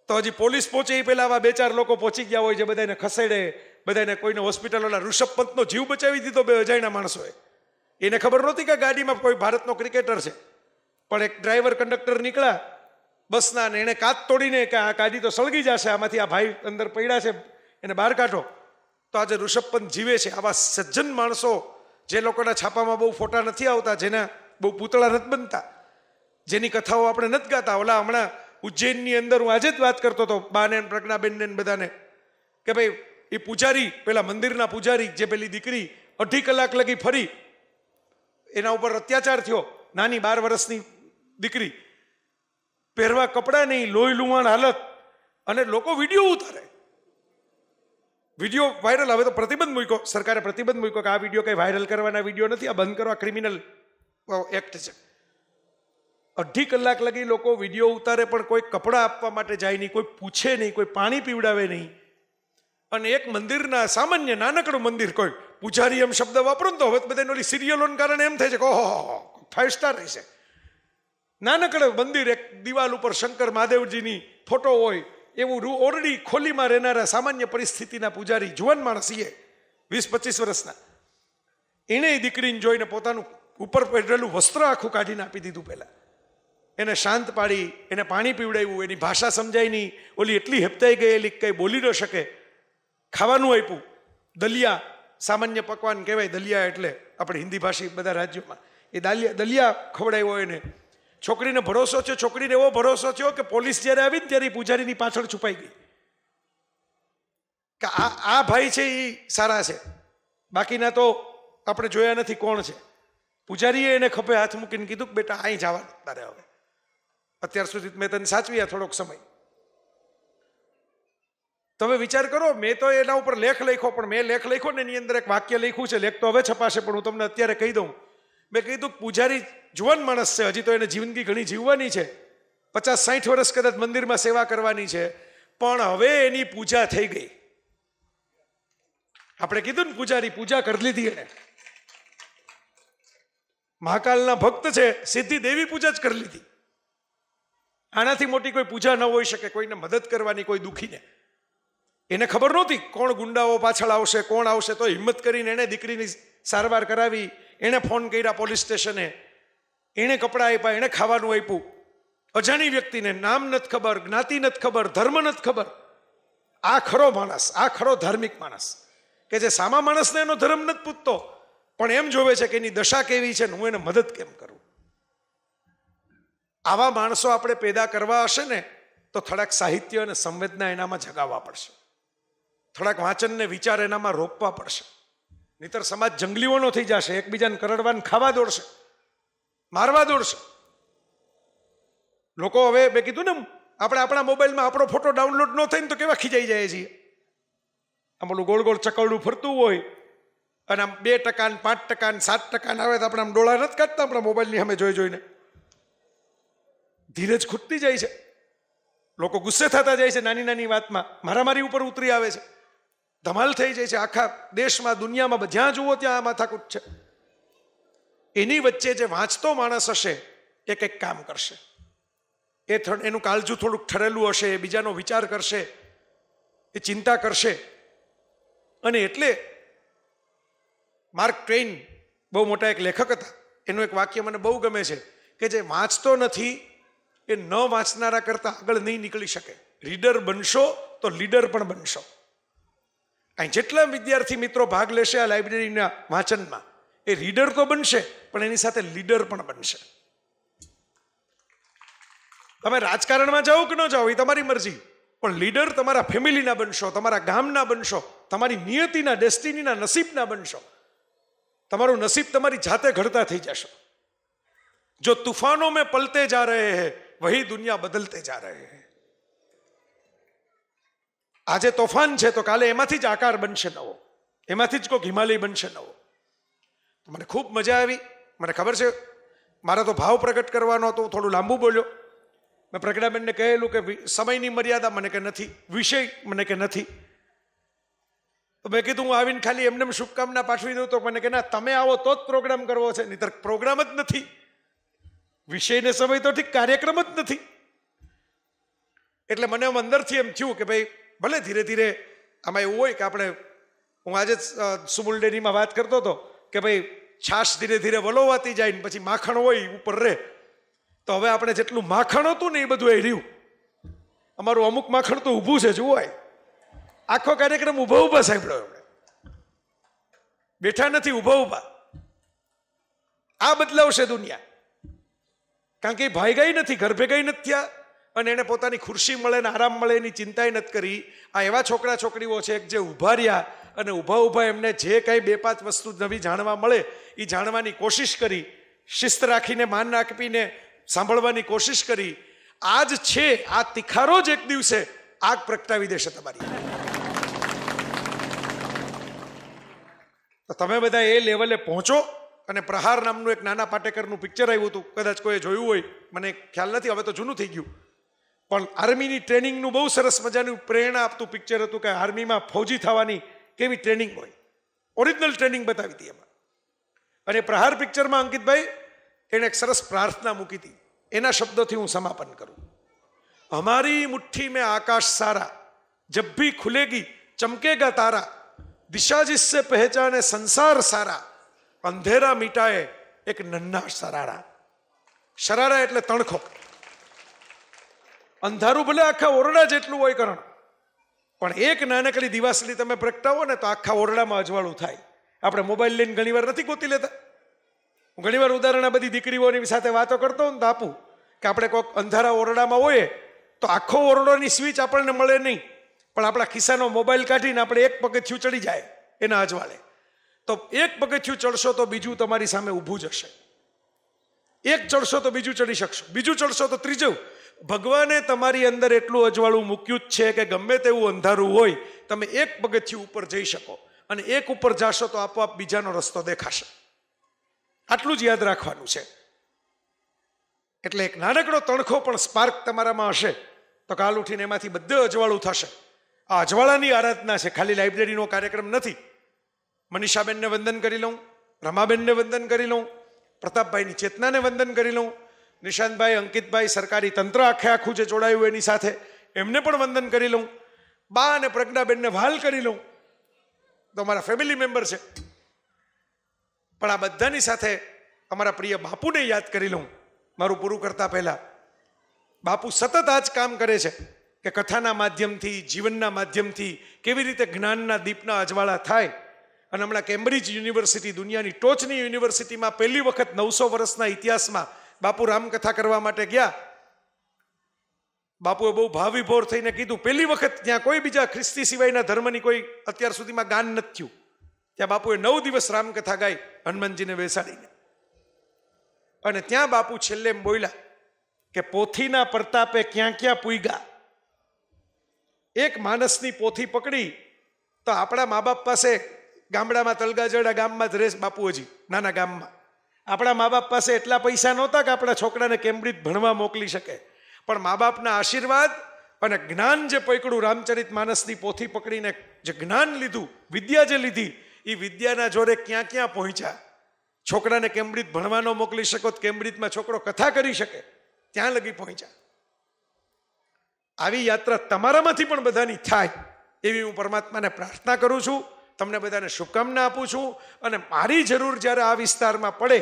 તો હજી પોલીસ પહોંચે એ પહેલા આવા 2-4 લોકો પહોંચી ગયા હોય, જે બધાને ખસેડે, બધાને કોઈને હોસ્પિટલોના. ઋષભ પંતનો જીવ બચાવી દીધો 2 અજાણ્યા માણસોએ. એને ખબર નહોતી કે ગાડીમાં કોઈ ભારતનો ક્રિકેટર છે, પણ એક ડ્રાઈવર કંડક્ટર નીકળ્યા બસના, ને એણે કાચ તોડીને કે આ ગાડી તો સળગી જશે, આમાંથી આ ભાઈ અંદર પડ્યા છે, એને બહાર કાઢો. તો આજે ઋષભ પંત જીવે છે. આવા સજ્જન માણસો, જે લોકોના છાપામાં બહુ ફોટા નથી આવતા, જેના બહુ પૂતળા નથી બનતા, જેની કથાઓ આપણે નથી ગાતા. ઓલા હમણાં ઉજ્જૈનની અંદર હું આજે જ વાત કરતો હતો બાને, પ્રજ્ઞાબેનને બધાને, કે ભાઈ એ પૂજારી, પેલા મંદિરના પૂજારી, જે પેલી દીકરી 2.5 કલાક લગી ફરી, એના ઉપર અત્યાચાર થયો, નાની 12 વર્ષની દીકરી, પહેરવા કપડાં નહીં, લોહી લુહાણ હાલત, અને લોકો વિડીયો ઉતારે. Video viral. હવે તો પ્રતિબંધ મૂક્યો, સરકારે પ્રતિબંધ મૂક્યો કે આ વિડીયો કંઈ વાયરલ કરવાના વિડીયો નથી, આ બંધ કરવા, ક્રિમિનલ એક્ટ છે. 2.5 કલાક લગી લોકો વિડીયો ઉતારે, પણ કોઈ કપડાં આપવા માટે જાય નહીં, કોઈ પૂછે નહીં, કોઈ પાણી પીવડાવે નહીં. અને એક મંદિરના, સામાન્ય નાનકડું મંદિર, કોઈ પૂજારી એમ શબ્દ વાપરો ને તો હવે બધાને ઓલી સિરિયલોને કારણે એમ થાય છે કે ઓહો 5 સ્ટાર રહેશે. નાનકડું મંદિર, એક દિવાલ ઉપર શંકર મહાદેવજીની ફોટો હોય એવું, ઓરડી ખોલીમાં રહેનારા સામાન્ય પરિસ્થિતિના પૂજારી, જુવાન માણસ, એ 20-25 વર્ષના, એણે દીકરીને જોઈને પોતાનું ઉપર પહેરેલું વસ્ત્ર આખું કાઢીને આપી દીધું. પહેલાં એને શાંત પાડી, એને પાણી પીવડાવ્યું, એની ભાષા સમજાય નહીં, ઓલી એટલી હેપતાઈ ગયેલી કંઈ બોલી ન શકે. ખાવાનું આપ્યું, દલિયા, સામાન્ય પકવાન કહેવાય દલિયા, એટલે આપણે હિન્દી ભાષી બધા રાજ્યોમાં એ દલિયા ખવડાવ્યો એને. છોકરીને ભરોસો થયો, છોકરીને એવો ભરોસો થયો કે પોલીસ જ્યારે આવી ને ત્યારે પૂજારીની પાછળ છુપાઈ ગઈ કે આ ભાઈ છે એ સારા છે, બાકીના તો આપણે જોયા નથી કોણ છે. પૂજારીએ એને ખભે હાથ મૂકીને કીધું કે બેટા અહીં જવા તારે, હવે અત્યાર સુધી મેં તને સાચવ્યા થોડોક સમય. તમે વિચાર કરો, મેં તો એના ઉપર લેખ લખ્યો, પણ મેં લેખ લખ્યો ને એની અંદર એક વાક્ય લખ્યું છે, લેખ તો હવે છપાશે, પણ હું તમને અત્યારે કહી દઉં. મેં કીધું પૂજારી જુવાન માણસ છે, હજી તો એને જિંદગી ઘણી જીવવાની છે, 50-60 વર્ષ કદાચ મંદિરમાં સેવા કરવાની છે, પણ હવે એની પૂજા થઈ ગઈ. આપણે કીધું ને પૂજારી પૂજા કરી લીધી એને, મહાકાલના ભક્ત છે, સીધી દેવી પૂજા જ કરી લીધી. આનાથી મોટી કોઈ પૂજા ન હોઈ શકે, કોઈને મદદ કરવાની, કોઈ દુઃખીને. એને ખબર નહોતી કોણ ગુંડાઓ પાછળ આવશે, કોણ આવશે, તો હિંમત કરીને એણે દીકરીની સારવાર કરાવી, એણે ફોન કર્યા પોલીસ સ્ટેશને, એણે કપડાં આપ્યા, એણે ખાવાનું આપ્યું. અજાણી વ્યક્તિને નામ નથી ખબર, જ્ઞાતિ નથી ખબર, ધર્મ નથી ખબર. આ ખરો માણસ, આ ખરો ધાર્મિક માણસ કે જે સામા માણસને એનો ધર્મ નથી પૂછતો, પણ એમ જોવે છે કે એની દશા કેવી છે ને હું એને મદદ કેમ કરું. આવા માણસો આપણે પેદા કરવા હશે ને તો થોડાક સાહિત્ય અને સંવેદના એનામાં જગાવવા પડશે, થોડાક વાંચન ને વિચાર એનામાં રોપવા પડશે. નહીતર સમાજ જંગલીઓનો થઈ જશે, એકબીજાને કરડવાને ખાવા દોડશે, મારવા દોડશે. લોકો હવે મેં કીધું ને, આપણે આપણા મોબાઈલમાં આપણો ફોટો ડાઉનલોડ ન થાય ને તો કેવા ખીજાઈ જાય છીએ. આમ ઓલું ગોળ ગોળ ચકરડું ફરતું હોય અને આમ 2% 5% 7% આવે તો આપણે આમ ડોળા નથી કાઢતા આપણા મોબાઈલની સામે જોઈ જોઈને. ધીરજ ખૂટતી જાય છે, લોકો ગુસ્સે થતા જાય છે નાની નાની વાતમાં, મારામારી ઉપર ઉતરી આવે છે, ધમાલ થઈ જાય છે. આખા દેશમાં, દુનિયામાં જ્યાં જુઓ ત્યાં આ માથાકૂટ છે. એની વચ્ચે જે વાંચતો માણસ હશે એ કંઈક કામ કરશે, એનું કાળજું થોડુંક ઠરેલું હશે, એ બીજાનો વિચાર કરશે, એ ચિંતા કરશે. અને એટલે માર્ક ટ્વેઇન બહુ મોટા એક લેખક હતા, એનું એક વાક્ય મને બહુ ગમે છે કે જે વાંચતો નથી એ ન વાંચનારા કરતાં આગળ નહીં નીકળી શકે. રીડર બનશો તો લીડર પણ બનશો. અહીં જેટલા વિદ્યાર્થી મિત્રો ભાગ લેશે આ લાઇબ્રેરીના વાંચનમાં, એ રીડર તો બનશે પણ એની સાથે લીડર પણ બનશે. તમે રાજકારણમાં જાઓ કે ન જાઓ એ તમારી મરજી, પણ લીડર તમારા ફેમિલીના બનશો, તમારા ગામના બનશો, તમારી નિયતિના, ડેસ્ટિનીના, નસીબના બનશો. તમારું નસીબ તમારી જાતે ઘડતા થઈ જશો. જો તૂફાનો મેં પલતે જા રહે હૈ વહી દુનિયા બદલતે જા રહે હૈ. આજે તોફાન છે તો કાલે એમાંથી જ આકાર બનશે નવો, એમાંથી જ કોઈક હિમાલય બનશે નવો. મને ખૂબ મજા આવી. મને ખબર છે મારા તો ભાવ પ્રગટ કરવાનો હતો, થોડું લાંબુ બોલ્યો. મેં પ્રજ્ઞાબેનને કહેલું કે સમયની મર્યાદા, મને કે નથી, વિષય મને કે નથી. તો મેં કીધું હું આવીને ખાલી એમને શુભકામના પાઠવી દઉં, તો મને કે ના, તમે આવો તો જ પ્રોગ્રામ કરવો છે, નહીંતર પ્રોગ્રામ જ નથી. વિષયને સમય તો ઠીક, કાર્યક્રમ જ નથી. એટલે મને અંદરથી એમ થયું કે ભાઈ ભલે ધીરે ધીરે આમાં એવું હોય કે આપણે, હું આજે જ સુમુલ ડેરીમાં વાત કરતો હતો કે ભાઈ છાશ ધીરે ધીરે વલોવાતી જાય ને પછી માખણ હોય ઉપર રહે. તો હવે આપણે જેટલું માખણ હતું ને એ બધું એ રહ્યું. અમારું અમુક માખણ તો ઊભું છે, જુઓ. આખો કાર્યક્રમ ઊભા ઊભા સાંભળ્યો એમણે, બેઠા નથી, ઊભા ઊભા. આ બદલાવશે દુનિયા, કારણ કે એ ભાઈગાઈ નથી, ઘર ભેગાઈ નથી થયા, અને એને પોતાની ખુરશી મળે ને આરામ મળે એની ચિંતાય નથી કરી. આ એવા છોકરા છોકરીઓ છે જે ઊભા રહ્યા અને ઊભા ઊભા એમને જે કંઈ 2-5 વસ્તુ નવી જાણવા મળે એ જાણવાની કોશિશ કરી, શિસ્ત રાખીને, માન આપીને સાંભળવાની કોશિશ કરી. આજ છે આ તિખારો જ એક દિવસે આગ પ્રગટાવી દેશે તમારી. તો તમે બધા એ લેવલે પહોંચો. અને પ્રહાર નામનું એક નાના પાટેકરનું પિક્ચર આવ્યું હતું, કદાચ કોઈ જોયું હોય, મને ખ્યાલ નથી, હવે તો જૂનું થઈ ગયું. પણ આર્મીની ટ્રેનિંગનું બહુ સરસ મજાનું પ્રેરણા આપતું પિક્ચર હતું કે આર્મીમાં ફૌજી થવાની કેવી ટ્રેનિંગ હોય. ઓરિજિનલ ટ્રેનિંગ બતાવી હતી એમાં. અને પ્રહાર પિક્ચરમાં અંકિતભાઈ એણે એક સરસ પ્રાર્થના મૂકી હતી, એના શબ્દોથી હું સમાપન કરું. હમારી મુઠ્ઠી મેં આકાશ સારા, જબ ભી ખુલેગી ચમકેગા તારા, દિશા જિસસે પહેચાને સંસાર સારા, અંધેરા મીટાએ એક નન્હા શરારા. શરારા એટલે તણખો. અંધારું ભલે આખા ઓરડા જેટલું હોય કરણ, પણ એક નાનકડી દિવાસળી તમે પ્રગટાવો ને તો આખા ઓરડામાં અજવાળું થાય. આપણે મોબાઈલ લઈને ઘણીવાર નથી ગોતી લેતા. હું ઘણીવાર ઉદાહરણ આ બધી દીકરીઓની સાથે વાતો કરતો હોઉં ને તો આપું કે આપણે કોઈક અંધારા ઓરડામાં હોઈએ તો આખો ઓરડોની સ્વિચ આપણને મળે નહીં, પણ આપણા ખિસ્સાનો મોબાઈલ કાઢીને આપણે એક પગથિયું ચડી જાય એના અજવાળે. તો એક પગથિયું ચડશો તો બીજું તમારી સામે ઊભું જ હશે. એક ચડશો તો બીજું ચડી શકશો, બીજું ચડશો તો ત્રીજું. ભગવાને તમારી અંદર એટલું અજવાળું મૂક્યું જ છે કે ગમે તેવું અંધારું હોય તમે એક પગથિયું ઉપર જઈ શકો, અને એક ઉપર જાશો તો આપોઆપ બીજાનો રસ્તો દેખાશે. આટલું જ યાદ રાખવાનું છે. એટલે એક નાનકડો તણખો પણ સ્પાર્ક તમારામાં હશે તો કાલ ઉઠીને એમાંથી બધે અજવાળું થશે. આ અજવાળાની આરાધના છે, ખાલી લાઇબ્રેરીનો કાર્યક્રમ નથી. મનીષાબેનને વંદન કરી લઉં, રમાબેનને વંદન કરી લઉં, પ્રતાપભાઈની ચેતનાને વંદન કરી લઉં, નિશાંતભાઈ, અંકિતભાઈ, સરકારી તંત્ર આખે આખું જે જોડાયું એની સાથે એમને પણ વંદન કરી લઉં. બા અને પ્રજ્ઞાબેનને વહાલ કરી લઉં, તો અમારા ફેમિલી મેમ્બર છે. પણ આ બધાની સાથે અમારા પ્રિય બાપુને યાદ કરી લઉં મારું પૂરું કરતા પહેલા. બાપુ સતત આ જ કામ કરે છે કે કથાના માધ્યમથી, જીવનના માધ્યમથી કેવી રીતે જ્ઞાનના દીપના અજવાળા થાય. અને હમણાં કેમ્બ્રિજ યુનિવર્સિટી, દુનિયાની ટોચની યુનિવર્સિટીમાં પહેલી વખત 900 વર્ષના ઇતિહાસમાં બાપુ રામકથા કરવા માટે ગયા. બાપુએ બહુ ભાવવિભોર થઈને કીધું, પહેલી વખત ત્યાં કોઈ બીજા ખ્રિસ્તી સિવાયના ધર્મની કોઈ અત્યાર સુધીમાં ગાન નથી થયું. ત્યાં બાપુએ 9 દિવસ રામકથા ગાઈ હનુમાનજીને બેસાડીને. અને ત્યાં બાપુ છેલ્લે એમ બોલ્યા કે પોથીના પ્રતાપે ક્યાં ક્યાં પૂગ્યા. એક માણસની પોથી પકડી તો આપણા મા બાપ પાસે, ગામડામાં તલગાજડા ગામમાં જ રહે બાપુ, હજી નાના ગામમાં, આપણા મા બાપ પાસે એટલા પૈસા નહોતા કે આપણા છોકરાને કેમ્બ્રિજ ભણવા મોકલી શકે. પણ મા બાપના આશીર્વાદ અને જ્ઞાન જે પકડ્યું, રામચરિત માનસની પોથી પકડીને જે જ્ઞાન લીધું, વિદ્યા જે લીધી, એ વિદ્યાના જોરે ક્યાં ક્યાં પહોંચ્યા. છોકરાને કેમ્બ્રિજ ભણવા ન મોકલી શકો તો કેમ્બ્રિજમાં છોકરો કથા કરી શકે, ત્યાં લગી પહોંચ્યા. આવી યાત્રા તમારામાંથી પણ બધાની થાય એવી હું પરમાત્માને પ્રાર્થના કરું છું. તમને બધાને શુભકામના આપું છું. અને મારી જરૂર જ્યારે આ વિસ્તારમાં પડે,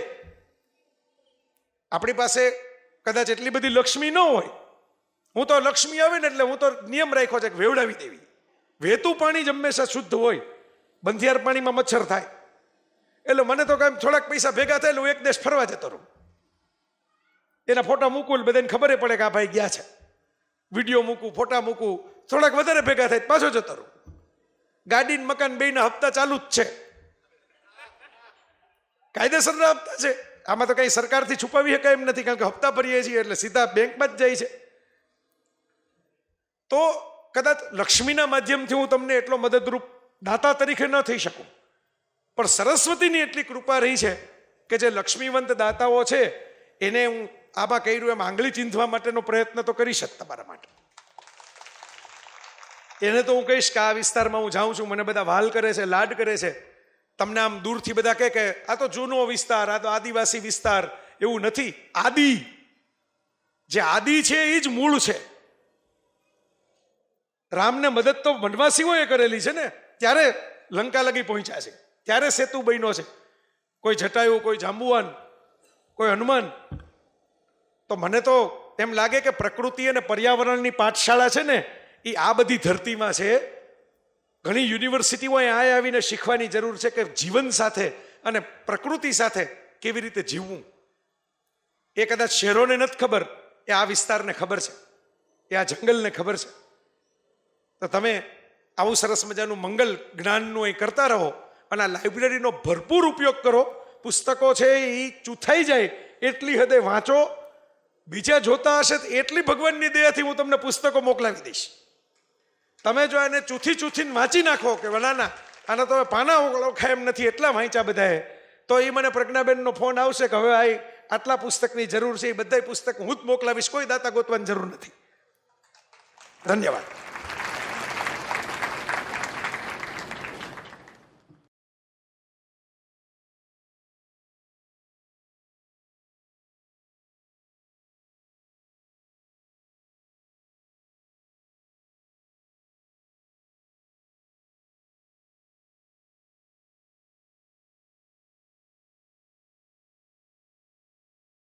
આપણી પાસે કદાચ એટલી બધી લક્ષ્મી ન હોય. હું તો લક્ષ્મી આવે ને એટલે હું તો નિયમ રાખ્યો છે કે વેવડાવી દેવી. વહેતું પાણી જ હંમેશા શુદ્ધ હોય, બંધિયાર પાણીમાં મચ્છર થાય. એટલે મને તો કાંઈ થોડાક પૈસા ભેગા થાય એટલે હું એક દેશ ફરવા જતો રહું. એના ફોટા મૂકું, બધાને ખબર પડે કે આ ભાઈ ગયા છે. વિડીયો મૂકું, ફોટા મૂકું, થોડાક વધારે ભેગા થાય પાછો જતો રહું. ગાડી મકાન બેયના હપ્તા ચાલુ જ છે, કાયદેસરના હપ્તા છે. આમાં તો કઈ સરકારથી છુપાવી શકાય એમ નથી, કારણ કે હપ્તા ભરીએ છીએ એટલે સીધા બેંકમાં જ જાય છે. તો કદાચ લક્ષ્મીના માધ્યમથી હું તમને એટલો મદદરૂપ દાતા તરીકે ન થઈ શકું, પણ સરસ્વતીની એટલી કૃપા રહી છે કે જે લક્ષ્મીવંત દાતાઓ છે એને હું આમાં કર્યું એમ આંગળી ચીંધવા માટેનો પ્રયત્ન તો કરી શક તમારા માટે. એને તો હું કહીશ કે આ વિસ્તારમાં હું જાઉં છું, મને બધા વહાલ કરે છે, લાડ કરે છે. તમને આમ દૂરથી બધા કહે કે આ તો જૂનો વિસ્તાર, આ તો આદિવાસી વિસ્તાર. એવું નથી. આદિ, જે આદિ છે એ જ મૂળ છે. રામને મદદ તો વનવાસીઓએ કરેલી છે ને, ત્યારે લંકા લગી પહોંચ્યા છે, ત્યારે સેતુ બન્યો છે. કોઈ જટાયુ, કોઈ જાંબુવાન, કોઈ હનુમાન. તો મને તો એમ લાગે કે પ્રકૃતિ અને પર્યાવરણની પાઠશાળા છે ને એ આ બધી ધરતીમાં છે. ઘણી યુનિવર્સિટીઓ અહીંયા આવીને શીખવાની જરૂર છે કે જીવન સાથે અને પ્રકૃતિ સાથે કેવી રીતે જીવવું. એ કદાચ શહેરોને નથી ખબર, એ આ વિસ્તારને ખબર છે, એ આ જંગલને ખબર છે. તો તમે આવું સરસ મજાનું મંગલ જ્ઞાનનું અહીં કરતા રહો અને આ લાઇબ્રેરીનો ભરપૂર ઉપયોગ કરો. પુસ્તકો છે એ ચૂથાઈ જાય એટલી હદે વાંચો. બીજા જોતા હશે તો એટલી ભગવાનની દયાથી હું તમને પુસ્તકો મોકલાવી દઈશ. તમે જો એને ચૂથીને વાંચી નાખો કે ના આના તો પાના ઓળખાય એમ નથી, એટલા વાંચ્યા બધાએ, તો એ મને પ્રજ્ઞાબેનનો ફોન આવશે કે હવે આટલા પુસ્તકની જરૂર છે, એ બધા પુસ્તક હું જ મોકલાવીશ, કોઈ દાતા ગોતવાની જરૂર નથી. ધન્યવાદ.